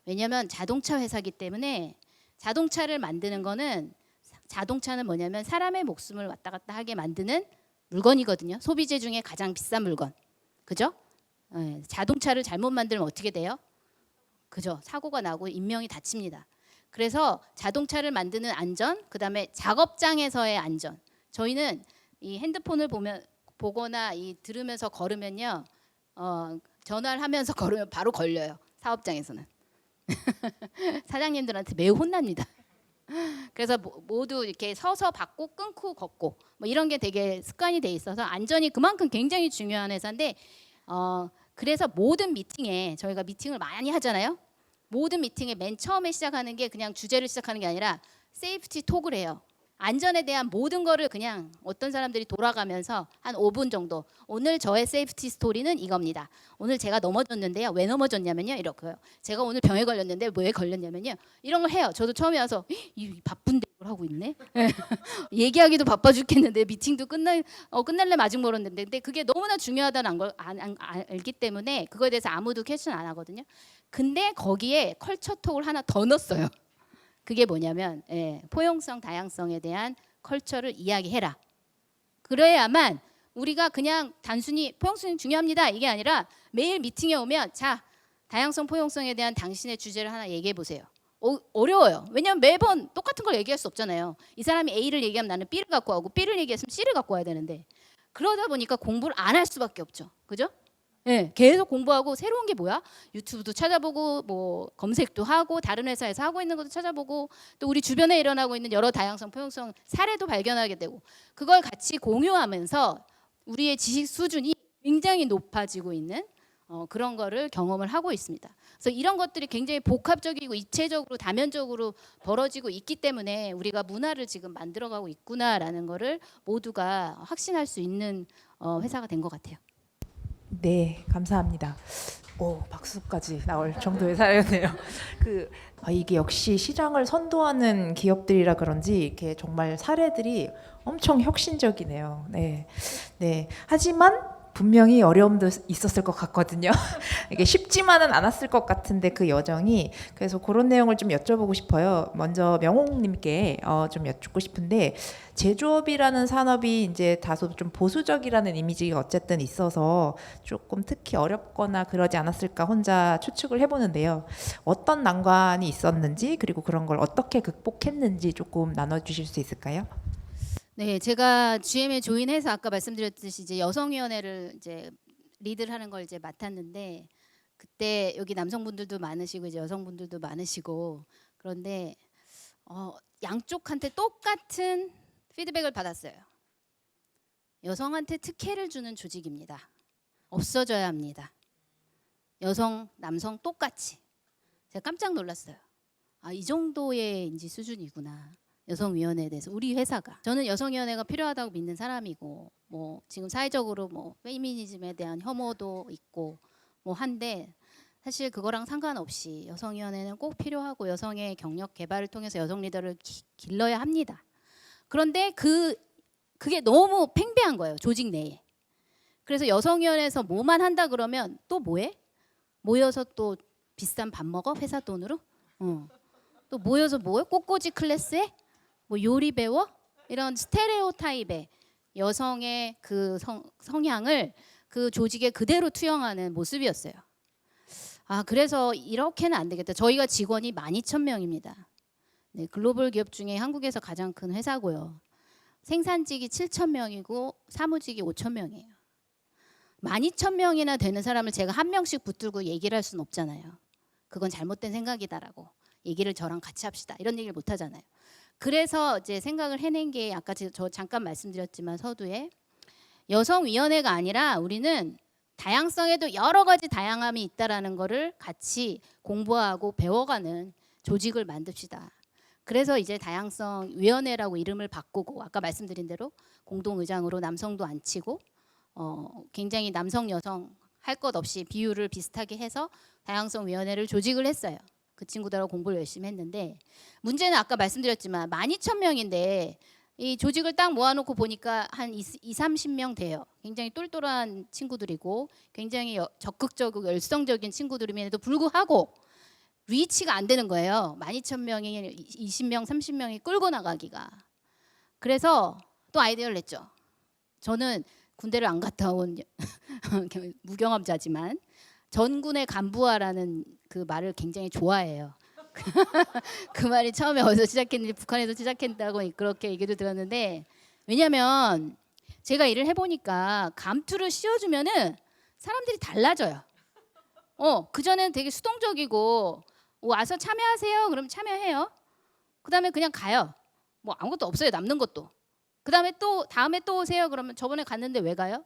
왜냐하면 자동차 회사이기 때문에 자동차를 만드는 거는 자동차는 뭐냐면 사람의 목숨을 왔다 갔다 하게 만드는 물건이거든요. 소비재 중에 가장 비싼 물건. 그죠? 자동차를 잘못 만들면 어떻게 돼요? 그죠? 사고가 나고 인명이 다칩니다. 그래서 자동차를 만드는 안전, 그다음에 작업장에서의 안전. 저희는 이 핸드폰을 보거나 이 들으면서 걸으면요, 전화를 하면서 걸으면 바로 걸려요. 사업장에서는 사장님들한테 매우 혼납니다. 그래서 모두 이렇게 서서 받고 끊고 걷고 뭐 이런 게 되게 습관이 돼 있어서 안전이 그만큼 굉장히 중요한 회사인데 그래서 모든 미팅에 저희가 미팅을 많이 하잖아요. 모든 미팅의 맨 처음에 시작하는 게 그냥 주제를 시작하는 게 아니라 세이프티 톡을 해요. 안전에 대한 모든 거를 그냥 어떤 사람들이 돌아가면서 한 5분 정도 오늘 저의 세이프티 스토리는 이겁니다. 오늘 제가 넘어졌는데요. 왜 넘어졌냐면요. 이렇게요. 제가 오늘 병에 걸렸는데 왜 걸렸냐면요. 이런 걸 해요. 저도 처음에 와서 이 바쁜데 이걸 하고 있네. 얘기하기도 바빠 죽겠는데 미팅도 끝날래 아직 멀었는데 근데 그게 너무나 중요하다는 걸 알기 때문에 그거에 대해서 아무도 퀘스천 안 하거든요. 근데 거기에 컬처 톡을 하나 더 넣었어요. 그게 뭐냐면 포용성, 다양성에 대한 컬처를 이야기해라. 그래야만 우리가 그냥 단순히 포용성이 중요합니다 이게 아니라 매일 미팅에 오면 자 다양성, 포용성에 대한 당신의 주제를 하나 얘기해 보세요. 어려워요. 왜냐하면 매번 똑같은 걸 얘기할 수 없잖아요. 이 사람이 A를 얘기하면 나는 B를 갖고 와고 B를 얘기했으면 C를 갖고 와야 되는데 그러다 보니까 공부를 안 할 수밖에 없죠. 그죠? 네, 계속 공부하고 새로운 게 뭐야? 유튜브도 찾아보고 뭐 검색도 하고 다른 회사에서 하고 있는 것도 찾아보고 또 우리 주변에 일어나고 있는 여러 다양성, 포용성 사례도 발견하게 되고 그걸 같이 공유하면서 우리의 지식 수준이 굉장히 높아지고 있는 그런 거를 경험을 하고 있습니다. 그래서 이런 것들이 굉장히 복합적이고 입체적으로 다면적으로 벌어지고 있기 때문에 우리가 문화를 지금 만들어가고 있구나라는 거를 모두가 확신할 수 있는 회사가 된 것 같아요. 네, 감사합니다. 오, 박수까지 나올 정도의 사연이에요. 이게 역시 시장을 선도하는 기업들이라 그런지 이렇게 정말 사례들이 엄청 혁신적이네요. 네, 네. 하지만 분명히 어려움도 있었을 것 같거든요. 이게 쉽지만은 않았을 것 같은데 그 여정이 그래서 그런 내용을 좀 여쭤보고 싶어요. 먼저 명옥님께 좀 여쭙고 싶은데 제조업이라는 산업이 이제 다소 좀 보수적이라는 이미지가 어쨌든 있어서 조금 특히 어렵거나 그러지 않았을까 혼자 추측을 해보는데요. 어떤 난관이 있었는지 그리고 그런 걸 어떻게 극복했는지 조금 나눠주실 수 있을까요? 네, 제가 GM에 조인해서 아까 말씀드렸듯이 이제 여성위원회를 이제 리드를 하는 걸 이제 맡았는데 그때 여기 남성분들도 많으시고 이제 여성분들도 많으시고 그런데 양쪽한테 똑같은 피드백을 받았어요. 여성한테 특혜를 주는 조직입니다. 없어져야 합니다. 여성, 남성 똑같이. 제가 깜짝 놀랐어요. 아, 이 정도의 인지 수준이구나. 여성위원회에 대해서 우리 회사가 저는 여성위원회가 필요하다고 믿는 사람이고 뭐 지금 사회적으로 뭐 페미니즘에 대한 혐오도 있고 뭐 한데 사실 그거랑 상관없이 여성위원회는 꼭 필요하고 여성의 경력 개발을 통해서 여성 리더를 길러야 합니다. 그런데 그게 너무 팽배한 거예요 조직 내에. 그래서 여성위원회에서 뭐만 한다 그러면 또 뭐해? 모여서 또 비싼 밥 먹어 회사 돈으로? 또 모여서 뭐해? 꽃꽂이 클래스에? 뭐 요리 배워? 이런 스테레오타입의 여성의 그 성향을 그 조직에 그대로 투영하는 모습이었어요. 아 그래서 이렇게는 안 되겠다. 저희가 직원이 12,000명입니다. 네, 글로벌 기업 중에 한국에서 가장 큰 회사고요. 생산직이 7,000명이고 사무직이 5,000명이에요. 12,000명이나 되는 사람을 제가 한 명씩 붙들고 얘기를 할 수는 없잖아요. 그건 잘못된 생각이다라고 얘기를 저랑 같이 합시다. 이런 얘기를 못 하잖아요. 그래서 이제 생각을 해낸 게 아까 저 잠깐 말씀드렸지만 서두에 여성위원회가 아니라 우리는 다양성에도 여러 가지 다양함이 있다라는 거를 같이 공부하고 배워가는 조직을 만듭시다. 그래서 이제 다양성위원회라고 이름을 바꾸고 아까 말씀드린 대로 공동의장으로 남성도 앉히고 굉장히 남성 여성 할 것 없이 비율을 비슷하게 해서 다양성위원회를 조직을 했어요. 그 친구들하고 공부를 열심히 했는데 문제는 아까 말씀드렸지만 12,000명인데 이 조직을 딱 모아놓고 보니까 한 30명 돼요. 굉장히 똘똘한 친구들이고 굉장히 적극적이고 열성적인 친구들임에도 불구하고 리치가 안 되는 거예요. 12,000명이 20명, 30명이 끌고 나가기가. 그래서 또 아이디어를 냈죠. 저는 군대를 안 갔다 온 무경험자지만 전군의 간부화라는 그 말을 굉장히 좋아해요. 그 말이 처음에 어디서 시작했는지 북한에서 시작했다고 그렇게 얘기도 들었는데 왜냐하면 제가 일을 해보니까 감투를 씌워주면은 사람들이 달라져요. 그전에는 되게 수동적이고 와서 참여하세요. 그럼 참여해요. 그 다음에 그냥 가요. 뭐 아무것도 없어요. 남는 것도. 그 다음에 또 다음에 또 오세요. 그러면 저번에 갔는데 왜 가요?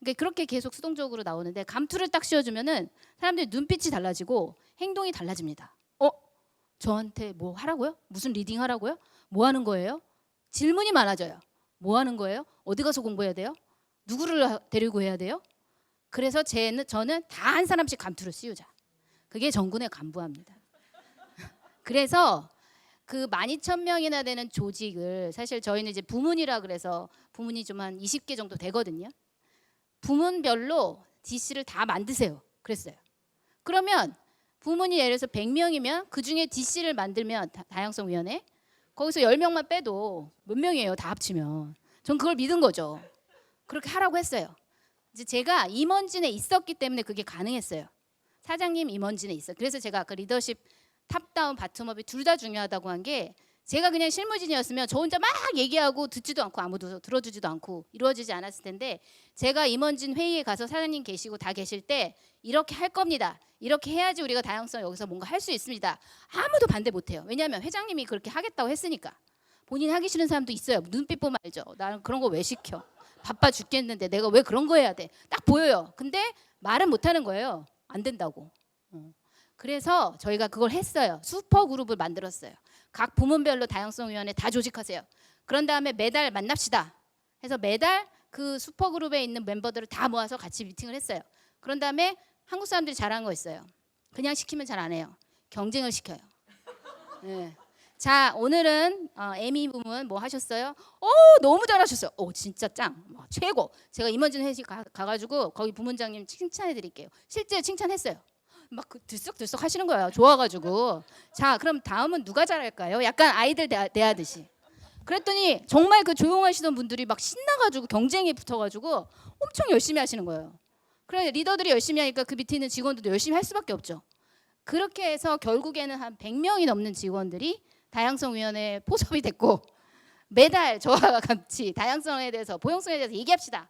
그러니까 그렇게 계속 수동적으로 나오는데 감투를 딱 씌워주면은 사람들이 눈빛이 달라지고 행동이 달라집니다. 저한테 뭐 하라고요? 무슨 리딩 하라고요? 뭐 하는 거예요? 질문이 많아져요. 뭐 하는 거예요? 어디 가서 공부해야 돼요? 누구를 데리고 해야 돼요? 그래서 저는 다 한 사람씩 감투를 씌우자. 그게 정군의 간부합니다. 그래서 그 12,000명이나 되는 조직을 사실 저희는 이제 부문이라 그래서 부문이 좀 한 20개 정도 되거든요. 부문별로 DC를 다 만드세요. 그랬어요. 그러면 부문이 예를 들어서 100명이면 그중에 DC를 만들면 다양성위원회 거기서 10명만 빼도 몇 명이에요? 다 합치면. 전 그걸 믿은 거죠. 그렇게 하라고 했어요. 이제 제가 임원진에 있었기 때문에 그게 가능했어요. 사장님 임원진에 있어요. 그래서 제가 아까 리더십 탑다운 바텀업이 둘 다 중요하다고 한 게 제가 그냥 실무진이었으면 저 혼자 막 얘기하고 듣지도 않고 아무도 들어주지도 않고 이루어지지 않았을 텐데 제가 임원진 회의에 가서 사장님 계시고 다 계실 때 이렇게 할 겁니다. 이렇게 해야지 우리가 다양성 여기서 뭔가 할 수 있습니다. 아무도 반대 못해요. 왜냐하면 회장님이 그렇게 하겠다고 했으니까. 본인 하기 싫은 사람도 있어요. 눈빛 보면 알죠. 나는 그런 거 왜 시켜. 바빠 죽겠는데 내가 왜 그런 거 해야 돼. 딱 보여요. 근데 말은 못하는 거예요. 안 된다고. 그래서 저희가 그걸 했어요. 슈퍼 그룹을 만들었어요. 각 부문별로 다양성위원회 다 조직하세요. 그런 다음에 매달 만납시다. 해서 매달 그 슈퍼 그룹에 있는 멤버들을 다 모아서 같이 미팅을 했어요. 그런 다음에 한국 사람들이 잘하는 거 있어요. 그냥 시키면 잘 안 해요. 경쟁을 시켜요. 네. 자, 오늘은 에미 부문 뭐 하셨어요? 너무 잘하셨어요. 진짜 짱, 최고. 제가 임원진 회식 가가지고 거기 부문장님 칭찬해드릴게요. 실제 칭찬했어요. 막 들썩들썩 하시는 거예요. 좋아가지고. 자, 그럼 다음은 누가 잘할까요? 약간 아이들 대하듯이. 그랬더니 정말 그 조용하시던 분들이 막 신나가지고 경쟁에 붙어가지고 엄청 열심히 하시는 거예요. 그래 리더들이 열심히 하니까 그 밑에 있는 직원들도 열심히 할 수밖에 없죠. 그렇게 해서 결국에는 한 100명이 넘는 직원들이 다양성위원회에 포섭이 됐고 매달 저와 같이 다양성에 대해서 포용성에 대해서 얘기합시다.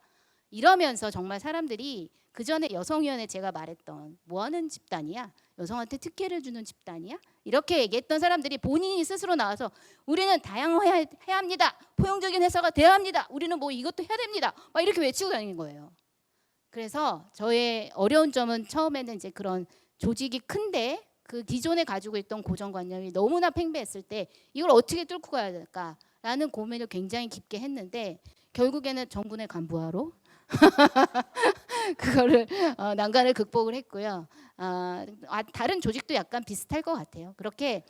이러면서 정말 사람들이 그 전에 여성위원회 제가 말했던 뭐하는 집단이야? 여성한테 특혜를 주는 집단이야? 이렇게 얘기했던 사람들이 본인이 스스로 나와서 우리는 다양해야 합니다. 포용적인 회사가 돼야 합니다. 우리는 뭐 이것도 해야 됩니다. 막 이렇게 외치고 다니는 거예요. 그래서 저의 어려운 점은 처음에는 이제 그런 조직이 큰데 그 기존에 가지고 있던 고정관념이 너무나 팽배했을 때 이걸 어떻게 뚫고 가야 될까라는 고민을 굉장히 깊게 했는데 결국에는 정군의 간부화로 그거를 난관을 극복을 했고요. 다른 조직도 약간 비슷할 것 같아요. 그렇게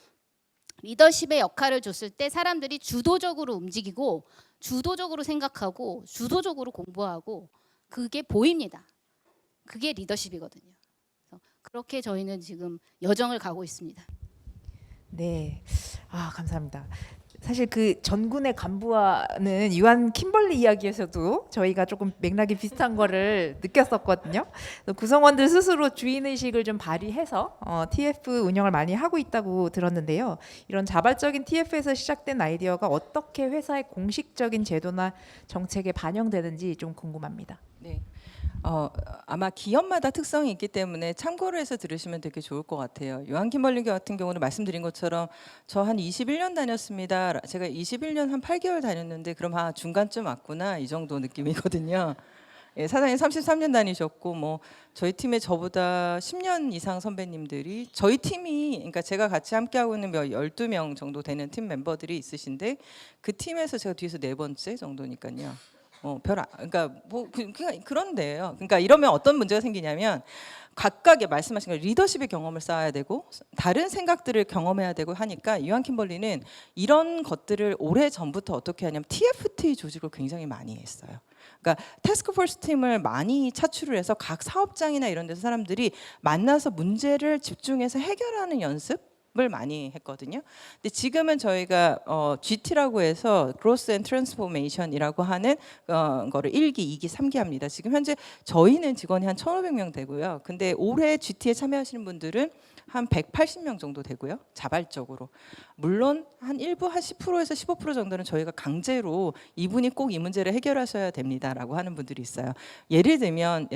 리더십의 역할을 줬을 때 사람들이 주도적으로 움직이고 주도적으로 생각하고 주도적으로 공부하고 그게 보입니다. 그게 리더십이거든요. 그래서 그렇게 저희는 지금 여정을 가고 있습니다. 네, 감사합니다. 사실 그 전군의 간부와는 유한 킴벌리 이야기에서도 저희가 조금 맥락이 비슷한 거를 느꼈었거든요. 구성원들 스스로 주인의식을 좀 발휘해서 TF 운영을 많이 하고 있다고 들었는데요. 이런 자발적인 TF에서 시작된 아이디어가 어떻게 회사의 공식적인 제도나 정책에 반영되는지 좀 궁금합니다. 네. 아마 기업마다 특성이 있기 때문에 참고를 해서 들으시면 되게 좋을 것 같아요. 요한 킴벌리 같은 경우는 말씀드린 것처럼 저 한 21년 다녔습니다. 제가 21년 한 8개월 다녔는데 그럼 중간쯤 왔구나 이 정도 느낌이거든요. 예, 사장님 33년 다니셨고 뭐 저희 팀에 저보다 10년 이상 선배님들이 저희 팀이 그러니까 제가 같이 함께하고 있는 12명 정도 되는 팀 멤버들이 있으신데 그 팀에서 제가 뒤에서 4번째 정도니까요. 그러니까 뭐 그런데요. 그러니까 이러면 어떤 문제가 생기냐면 각각의 말씀하신 거 리더십의 경험을 쌓아야 되고 다른 생각들을 경험해야 되고 하니까 유한 킴벌리는 이런 것들을 오래 전부터 어떻게 하냐면 TFT 조직을 굉장히 많이 했어요. 그러니까 태스크포스 팀을 많이 차출을 해서 각 사업장이나 이런 데서 사람들이 만나서 문제를 집중해서 해결하는 연습 을 많이 했거든요. 근데 지금은 저희가 GT라고 해서 Growth and Transformation이라고 하는 거를 1기, 2기, 3기 합니다. 지금 현재 저희는 직원이 한 1,500명 되고요. 근데 올해 GT에 참여하시는 분들은 한 180명 정도 되고요. 자발적으로. 물론 한 일부 한 10%에서 15% 정도는 저희가 강제로 이분이 꼭 이 문제를 해결하셔야 됩니다라고 하는 분들이 있어요. 예를 들면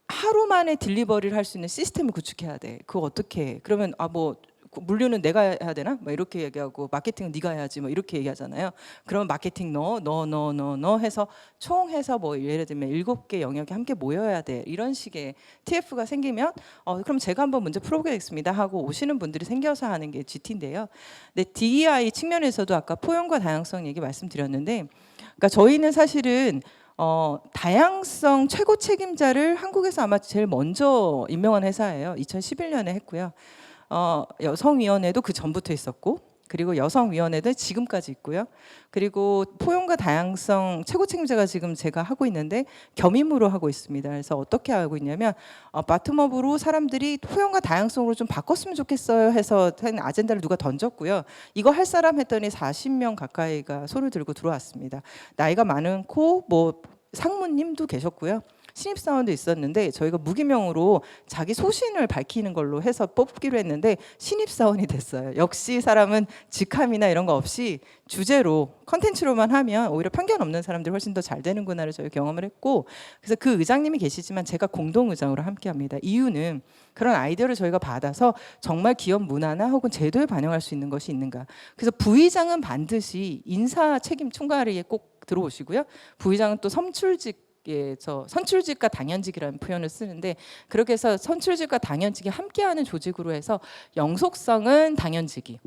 하루 만에 딜리버리를 할 수 있는 시스템을 구축해야 돼. 그거 어떻게 해? 그러면 뭐 물류는 내가 해야 되나? 뭐 이렇게 얘기하고 마케팅은 네가 해야지 뭐 이렇게 얘기하잖아요. 그러면 마케팅 너 해서 총 해서 뭐 예를 들면 7개 영역이 함께 모여야 돼. 이런 식의 TF가 생기면 그럼 제가 한번 문제 풀어보겠습니다 하고 오시는 분들이 생겨서 하는 게 GT인데요. 근데 DEI 측면에서도 아까 포용과 다양성 얘기 말씀드렸는데 그러니까 저희는 사실은 다양성 최고 책임자를 한국에서 아마 제일 먼저 임명한 회사예요. 2011년에 했고요. 여성위원회도 그 전부터 있었고, 그리고 여성위원회도 지금까지 있고요. 그리고 포용과 다양성 최고 책임자가 지금 제가 하고 있는데 겸임으로 하고 있습니다. 그래서 어떻게 하고 있냐면 바텀업으로 사람들이 포용과 다양성으로 좀 바꿨으면 좋겠어요 해서 한 아젠다를 누가 던졌고요. 이거 할 사람 했더니 40명 가까이가 손을 들고 들어왔습니다. 나이가 많고 뭐 상무님도 계셨고요. 신입사원도 있었는데 저희가 무기명으로 자기 소신을 밝히는 걸로 해서 뽑기로 했는데 신입사원이 됐어요. 역시 사람은 직함이나 이런 거 없이 주제로 컨텐츠로만 하면 오히려 편견 없는 사람들이 훨씬 더 잘 되는구나를 저희 경험을 했고, 그래서 그 의장님이 계시지만 제가 공동의장으로 함께합니다. 이유는 그런 아이디어를 저희가 받아서 정말 기업 문화나 혹은 제도에 반영할 수 있는 것이 있는가. 그래서 부의장은 반드시 인사 책임 총괄에 꼭 들어오시고요. 부의장은 또 선출직과 당연직이라는 표현을 쓰는데, 그렇게 해서 선출직과 당연직이 함께하는 조직으로 해서 영속성은 당연직이,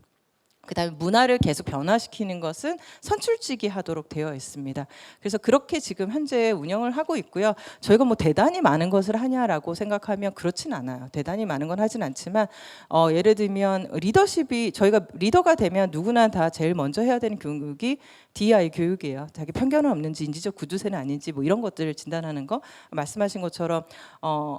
그다음에 문화를 계속 변화시키는 것은 선출직이 하도록 되어 있습니다. 그래서 그렇게 지금 현재 운영을 하고 있고요. 저희가 뭐 대단히 많은 것을 하냐라고 생각하면 그렇진 않아요. 대단히 많은 건 하진 않지만 예를 들면 리더십이, 저희가 리더가 되면 누구나 다 제일 먼저 해야 되는 교육이 DEI 교육이에요. 자기 편견은 없는지, 인지적 구두쇠는 아닌지, 뭐 이런 것들을 진단하는 거. 말씀하신 것처럼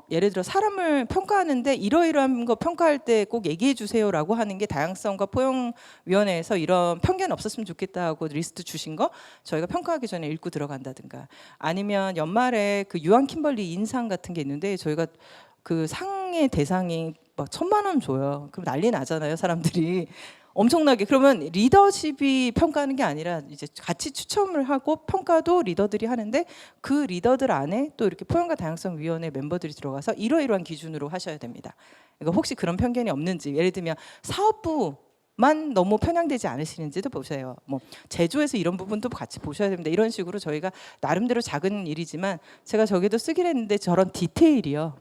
예를 들어 사람을 평가하는데 이러이러한 거 평가할 때 꼭 얘기해 주세요라고 하는 게 다양성과 포용위원회에서 이런 편견 없었으면 좋겠다 하고 리스트 주신 거 저희가 평가하기 전에 읽고 들어간다든가, 아니면 연말에 그 유한 킴벌리 인상 같은 게 있는데 저희가 그 상의 대상이 막 1,000만 원 줘요. 그럼 난리 나잖아요, 사람들이. 엄청나게. 그러면 리더십이 평가하는 게 아니라 이제 같이 추첨을 하고 평가도 리더들이 하는데, 그 리더들 안에 또 이렇게 포용과 다양성 위원회 멤버들이 들어가서 이러이러한 기준으로 하셔야 됩니다. 그러니까 혹시 그런 편견이 없는지, 예를 들면 사업부만 너무 편향되지 않으시는지도 보세요. 뭐 제조에서 이런 부분도 같이 보셔야 됩니다. 이런 식으로 저희가 나름대로 작은 일이지만 제가 저기도 쓰긴 했는데 저런 디테일이요.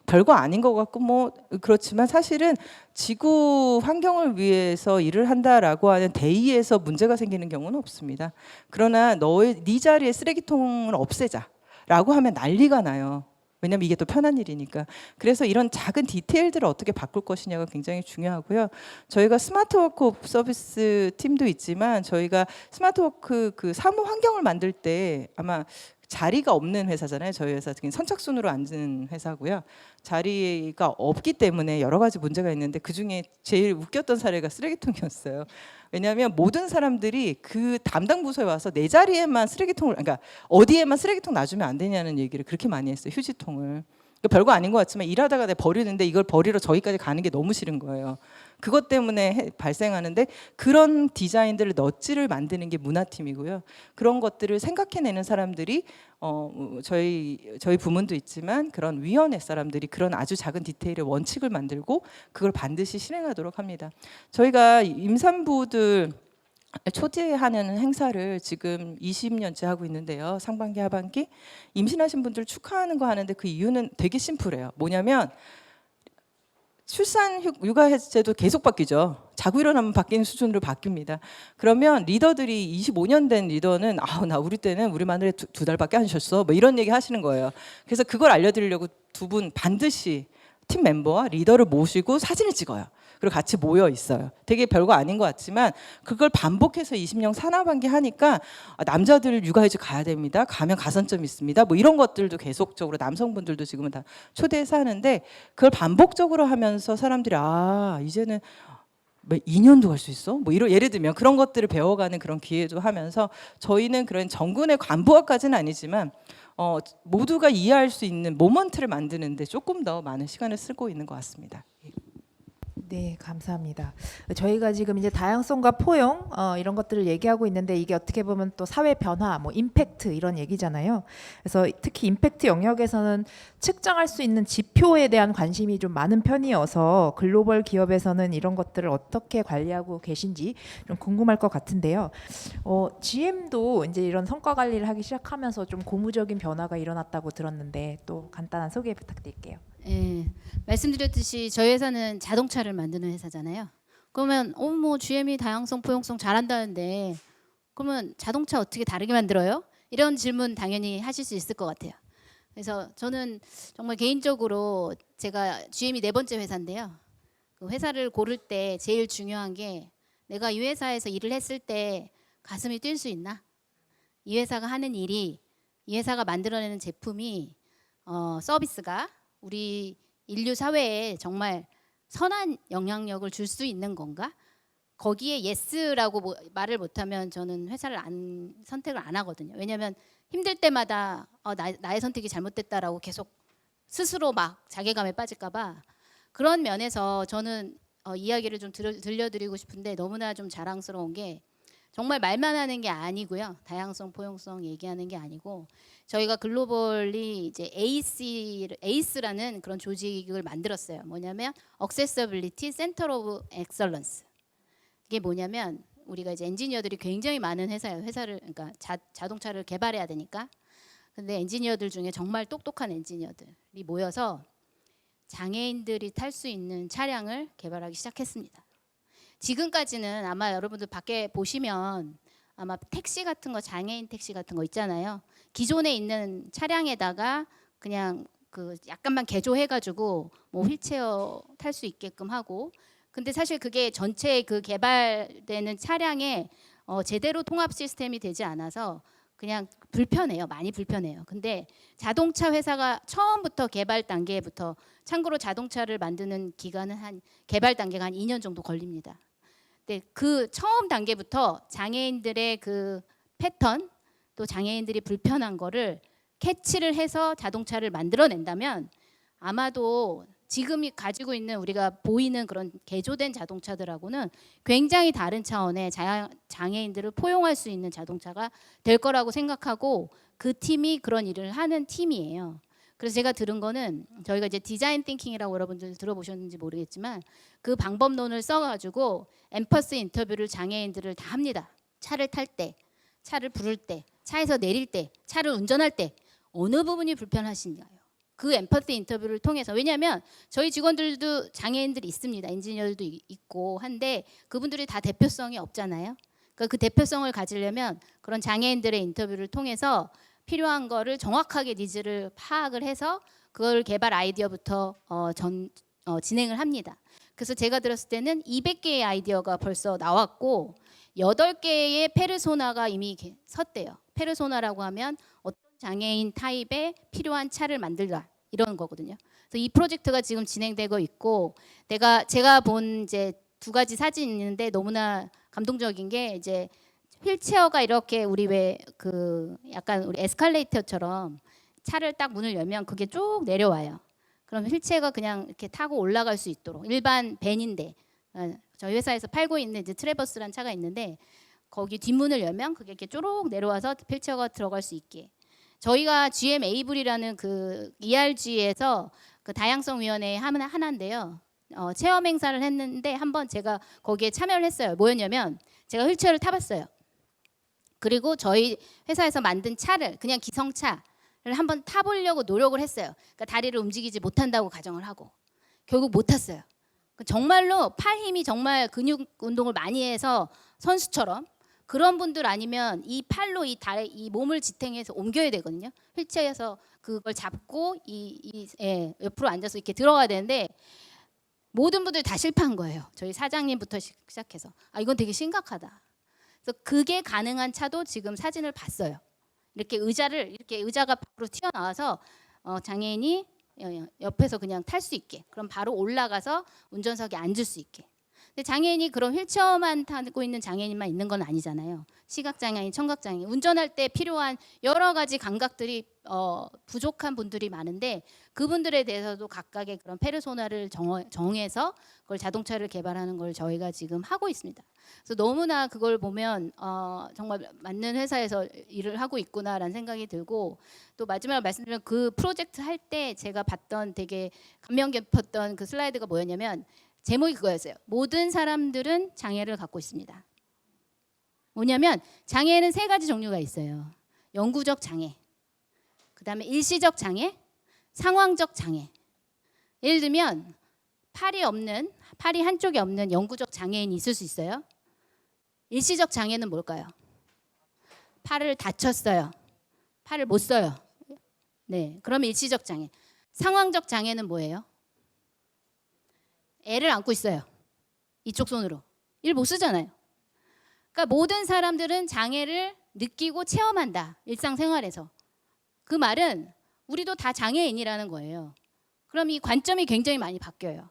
별거 아닌 것 같고 뭐 그렇지만 사실은 지구 환경을 위해서 일을 한다라고 하는 대의에서 문제가 생기는 경우는 없습니다. 그러나 네 자리에 쓰레기통을 없애자라고 하면 난리가 나요. 왜냐하면 이게 또 편한 일이니까. 그래서 이런 작은 디테일들을 어떻게 바꿀 것이냐가 굉장히 중요하고요. 저희가 스마트워크 서비스 팀도 있지만 저희가 스마트워크 그 사무 환경을 만들 때 아마 자리가 없는 회사잖아요. 저희 회사 특히 선착순으로 앉은 회사고요. 자리가 없기 때문에 여러 가지 문제가 있는데 그중에 제일 웃겼던 사례가 쓰레기통이었어요. 왜냐하면 모든 사람들이 그 담당 부서에 와서 내 자리에만 쓰레기통을, 그러니까 어디에만 쓰레기통 놔주면 안 되냐는 얘기를 그렇게 많이 했어요. 휴지통을. 별거 아닌 것 같지만 일하다가 내가 버리는데 이걸 버리러 저기까지 가는 게 너무 싫은 거예요. 그것 때문에 발생하는데, 그런 디자인들을 넛지를 만드는 게 문화팀이고요. 그런 것들을 생각해내는 사람들이 저희 부문도 있지만 그런 위원회 사람들이 그런 아주 작은 디테일의 원칙을 만들고 그걸 반드시 실행하도록 합니다. 저희가 임산부들 초대하는 행사를 지금 20년째 하고 있는데요. 상반기 하반기 임신하신 분들 축하하는 거 하는데 그 이유는 되게 심플해요. 뭐냐면 출산 육아제도 계속 바뀌죠. 자고 일어나면 바뀌는 수준으로 바뀝니다. 그러면 리더들이 25년 된 리더는 나 우리 때는 우리 마누라 두 달밖에 안 쉬었어 뭐 이런 얘기 하시는 거예요. 그래서 그걸 알려드리려고 두 분 반드시 팀 멤버와 리더를 모시고 사진을 찍어요. 그리고 같이 모여 있어요. 되게 별거 아닌 것 같지만 그걸 반복해서 20년 산하반기 하니까 남자들 육아휴직 가야 됩니다. 가면 가산점이 있습니다. 뭐 이런 것들도 계속적으로 남성분들도 지금은 다 초대해서 하는데, 그걸 반복적으로 하면서 사람들이 이제는 2년도 갈 수 있어? 뭐 예를 들면 그런 것들을 배워가는 그런 기회도 하면서 저희는 그런 정군의 간부화까지는 아니지만 모두가 이해할 수 있는 모먼트를 만드는데 조금 더 많은 시간을 쓰고 있는 것 같습니다. 네, 감사합니다. 저희가 지금 이제 다양성과 포용 이런 것들을 얘기하고 있는데 이게 어떻게 보면 또 사회 변화, 뭐 임팩트 이런 얘기잖아요. 그래서 특히 임팩트 영역에서는 측정할 수 있는 지표에 대한 관심이 좀 많은 편이어서 글로벌 기업에서는 이런 것들을 어떻게 관리하고 계신지 좀 궁금할 것 같은데요. GM도 이제 이런 성과 관리를 하기 시작하면서 좀 고무적인 변화가 일어났다고 들었는데 또 간단한 소개 부탁드릴게요. 예, 말씀드렸듯이 저희 회사는 자동차를 만드는 회사잖아요. 그러면 뭐 GM이 다양성 포용성 잘한다는데 그러면 자동차 어떻게 다르게 만들어요? 이런 질문 당연히 하실 수 있을 것 같아요. 그래서 저는 정말 개인적으로 제가 GM이 네 번째 회사인데요. 그 회사를 고를 때 제일 중요한 게 내가 이 회사에서 일을 했을 때 가슴이 뛸 수 있나? 이 회사가 하는 일이, 이 회사가 만들어내는 제품이 서비스가 우리 인류 사회에 정말 선한 영향력을 줄 수 있는 건가? 거기에 예스라고 말을 못하면 저는 회사를 선택을 안 하거든요. 왜냐하면 힘들 때마다 나의 선택이 잘못됐다라고 계속 스스로 막 자괴감에 빠질까봐. 그런 면에서 저는 이야기를 좀 들려드리고 싶은데 너무나 좀 자랑스러운 게 정말 말만 하는 게 아니고요. 다양성, 포용성 얘기하는 게 아니고 저희가 글로벌리 이제 ACE라는 그런 조직을 만들었어요. 뭐냐면 Accessibility Center of Excellence. 이게 뭐냐면 우리가 이제 엔지니어들이 굉장히 많은 회사예요. 그러니까 자동차를 개발해야 되니까. 근데 엔지니어들 중에 정말 똑똑한 엔지니어들이 모여서 장애인들이 탈 수 있는 차량을 개발하기 시작했습니다. 지금까지는 아마 여러분들 밖에 보시면 아마 택시 같은 거, 장애인 택시 같은 거 있잖아요. 기존에 있는 차량에다가 그냥 그 약간만 개조해가지고 뭐 휠체어 탈 수 있게끔 하고. 근데 사실 그게 전체 그 개발되는 차량에 제대로 통합 시스템이 되지 않아서 그냥 불편해요. 많이 불편해요. 근데 자동차 회사가 처음부터 개발 단계부터, 참고로 자동차를 만드는 기간은 개발 단계가 한 2년 정도 걸립니다. 근데 그 처음 단계부터 장애인들의 그 패턴, 또 장애인들이 불편한 거를 캐치를 해서 자동차를 만들어낸다면 아마도 지금 가지고 있는 우리가 보이는 그런 개조된 자동차들하고는 굉장히 다른 차원의 장애인들을 포용할 수 있는 자동차가 될 거라고 생각하고, 그 팀이 그런 일을 하는 팀이에요. 그래서 제가 들은 거는, 저희가 이제 디자인 띵킹이라고 여러분들 들어보셨는지 모르겠지만 그 방법론을 써가지고 엠퍼스 인터뷰를 장애인들을 다 합니다. 차를 탈 때, 차를 부를 때, 차에서 내릴 때, 차를 운전할 때 어느 부분이 불편하신가요? 그 엠퍼스 인터뷰를 통해서. 왜냐하면 저희 직원들도 장애인들이 있습니다. 엔지니어들도 있고 한데 그분들이 다 대표성이 없잖아요. 그러니까 그 대표성을 가지려면 그런 장애인들의 인터뷰를 통해서 필요한 거를 정확하게 니즈를 파악을 해서 그걸 개발 아이디어부터 진행을 합니다. 그래서 제가 들었을 때는 200개의 아이디어가 벌써 나왔고 8개의 페르소나가 이미 섰대요. 페르소나라고 하면 어떤 장애인 타입에 필요한 차를 만들다, 이런 거거든요. 그래서 이 프로젝트가 지금 진행되고 있고, 제가 본 이제 2가지 사진이 있는데 너무나 감동적인 게, 이제 휠체어가 이렇게 우리 왜 그 약간 우리 에스컬레이터처럼 차를 딱 문을 열면 그게 쭉 내려와요. 그럼 휠체어가 그냥 이렇게 타고 올라갈 수 있도록, 일반 밴인데 저희 회사에서 팔고 있는 이제 트래버스라는 차가 있는데 거기 뒷문을 열면 그게 이렇게 쪼록 내려와서 휠체어가 들어갈 수 있게. 저희가 GM 에이블이라는 그 ERG에서 그 다양성위원회 하나인데요. 체험 행사를 했는데 한번 제가 거기에 참여를 했어요. 뭐였냐면 제가 휠체어를 타봤어요. 그리고 저희 회사에서 만든 차를, 그냥 기성차를 한번 타보려고 노력을 했어요. 그러니까 다리를 움직이지 못한다고 가정을 하고 결국 못 탔어요. 정말로 팔 힘이 정말 근육 운동을 많이 해서 선수처럼, 그런 분들 아니면 이 팔로 이 몸을 지탱해서 옮겨야 되거든요. 휠체어에서 그걸 잡고 옆으로 앉아서 이렇게 들어가야 되는데 모든 분들 다 실패한 거예요. 저희 사장님부터 시작해서 이건 되게 심각하다. 그래서 그게 가능한 차도 지금 사진을 봤어요. 이렇게 의자가 밖으로 튀어나와서 장애인이 옆에서 그냥 탈 수 있게, 그럼 바로 올라가서 운전석에 앉을 수 있게. 근데 장애인이 그런 휠체어만 타고 있는 장애인만 있는 건 아니잖아요. 시각장애인, 청각장애인, 운전할 때 필요한 여러 가지 감각들이 부족한 분들이 많은데 그분들에 대해서도 각각의 그런 페르소나를 정해서 그걸 자동차를 개발하는 걸 저희가 지금 하고 있습니다. 그래서 너무나 그걸 보면 정말 맞는 회사에서 일을 하고 있구나라는 생각이 들고 또 마지막으로 말씀드리면 그 프로젝트 할 때 제가 봤던 되게 감명 깊었던 그 슬라이드가 뭐였냐면 제목이 그거였어요. 모든 사람들은 장애를 갖고 있습니다. 뭐냐면 장애에는 3가지 종류가 있어요. 영구적 장애, 그 다음에 일시적 장애, 상황적 장애. 예를 들면 팔이 한쪽에 없는 영구적 장애인이 있을 수 있어요. 일시적 장애는 뭘까요? 팔을 다쳤어요. 팔을 못 써요. 네, 그러면 일시적 장애. 상황적 장애는 뭐예요? 애를 안고 있어요. 이쪽 손으로. 일 못 쓰잖아요. 그러니까 모든 사람들은 장애를 느끼고 체험한다. 일상생활에서. 그 말은 우리도 다 장애인이라는 거예요. 그럼 이 관점이 굉장히 많이 바뀌어요.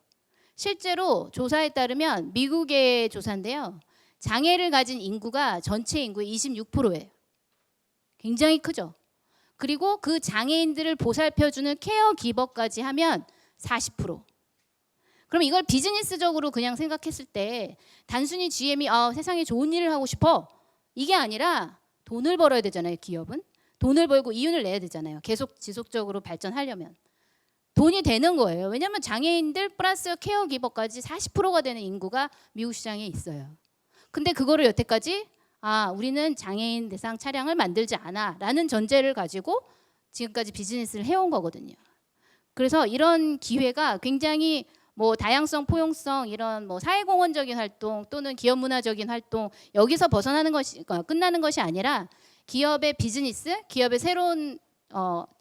실제로 조사에 따르면 미국의 조사인데요. 장애를 가진 인구가 전체 인구의 26%예요. 굉장히 크죠. 그리고 그 장애인들을 보살펴주는 케어기버까지 하면 40%. 그럼 이걸 비즈니스적으로 그냥 생각했을 때 단순히 GM이 세상에 좋은 일을 하고 싶어 이게 아니라 돈을 벌어야 되잖아요. 기업은 돈을 벌고 이윤을 내야 되잖아요. 계속 지속적으로 발전하려면 돈이 되는 거예요. 왜냐하면 장애인들 플러스 케어기버까지 40%가 되는 인구가 미국 시장에 있어요. 근데 그거를 여태까지 우리는 장애인 대상 차량을 만들지 않아 라는 전제를 가지고 지금까지 비즈니스를 해온 거거든요. 그래서 이런 기회가 굉장히 다양성, 포용성 이런 사회공헌적인 활동 또는 기업 문화적인 활동 여기서 벗어나는 것이 끝나는 것이 아니라 기업의 비즈니스, 기업의 새로운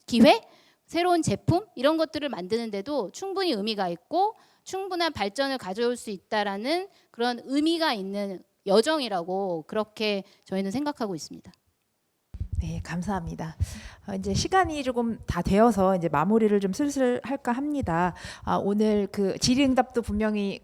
기회, 새로운 제품 이런 것들을 만드는데도 충분히 의미가 있고 충분한 발전을 가져올 수 있다라는 그런 의미가 있는 여정이라고 그렇게 저희는 생각하고 있습니다. 네, 감사합니다. 이제 시간이 조금 다 되어서 이제 마무리를 좀 슬슬 할까 합니다. 오늘 그 질의응답도 분명히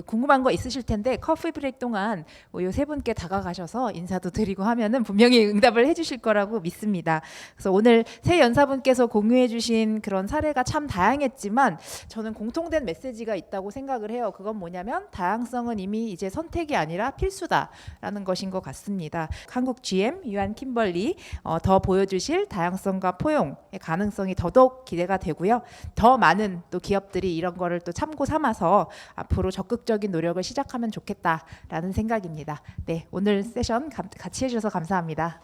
궁금한 거 있으실 텐데 커피 브레이크 동안 요 3분께 다가가셔서 인사도 드리고 하면은 분명히 응답을 해주실 거라고 믿습니다. 그래서 오늘 새 연사분께서 공유해주신 그런 사례가 참 다양했지만 저는 공통된 메시지가 있다고 생각을 해요. 그건 뭐냐면 다양성은 이미 이제 선택이 아니라 필수다라는 것인 것 같습니다. 한국 GM 유한 킴벌리 더 보여주실 다양성과 포용의 가능성이 더더욱 기대가 되고요. 더 많은 또 기업들이 이런 거를 또 참고 삼아서 앞으로 적극적인 노력을 시작하면 좋겠다라는 생각입니다. 네, 오늘 세션 같이 해주셔서 감사합니다.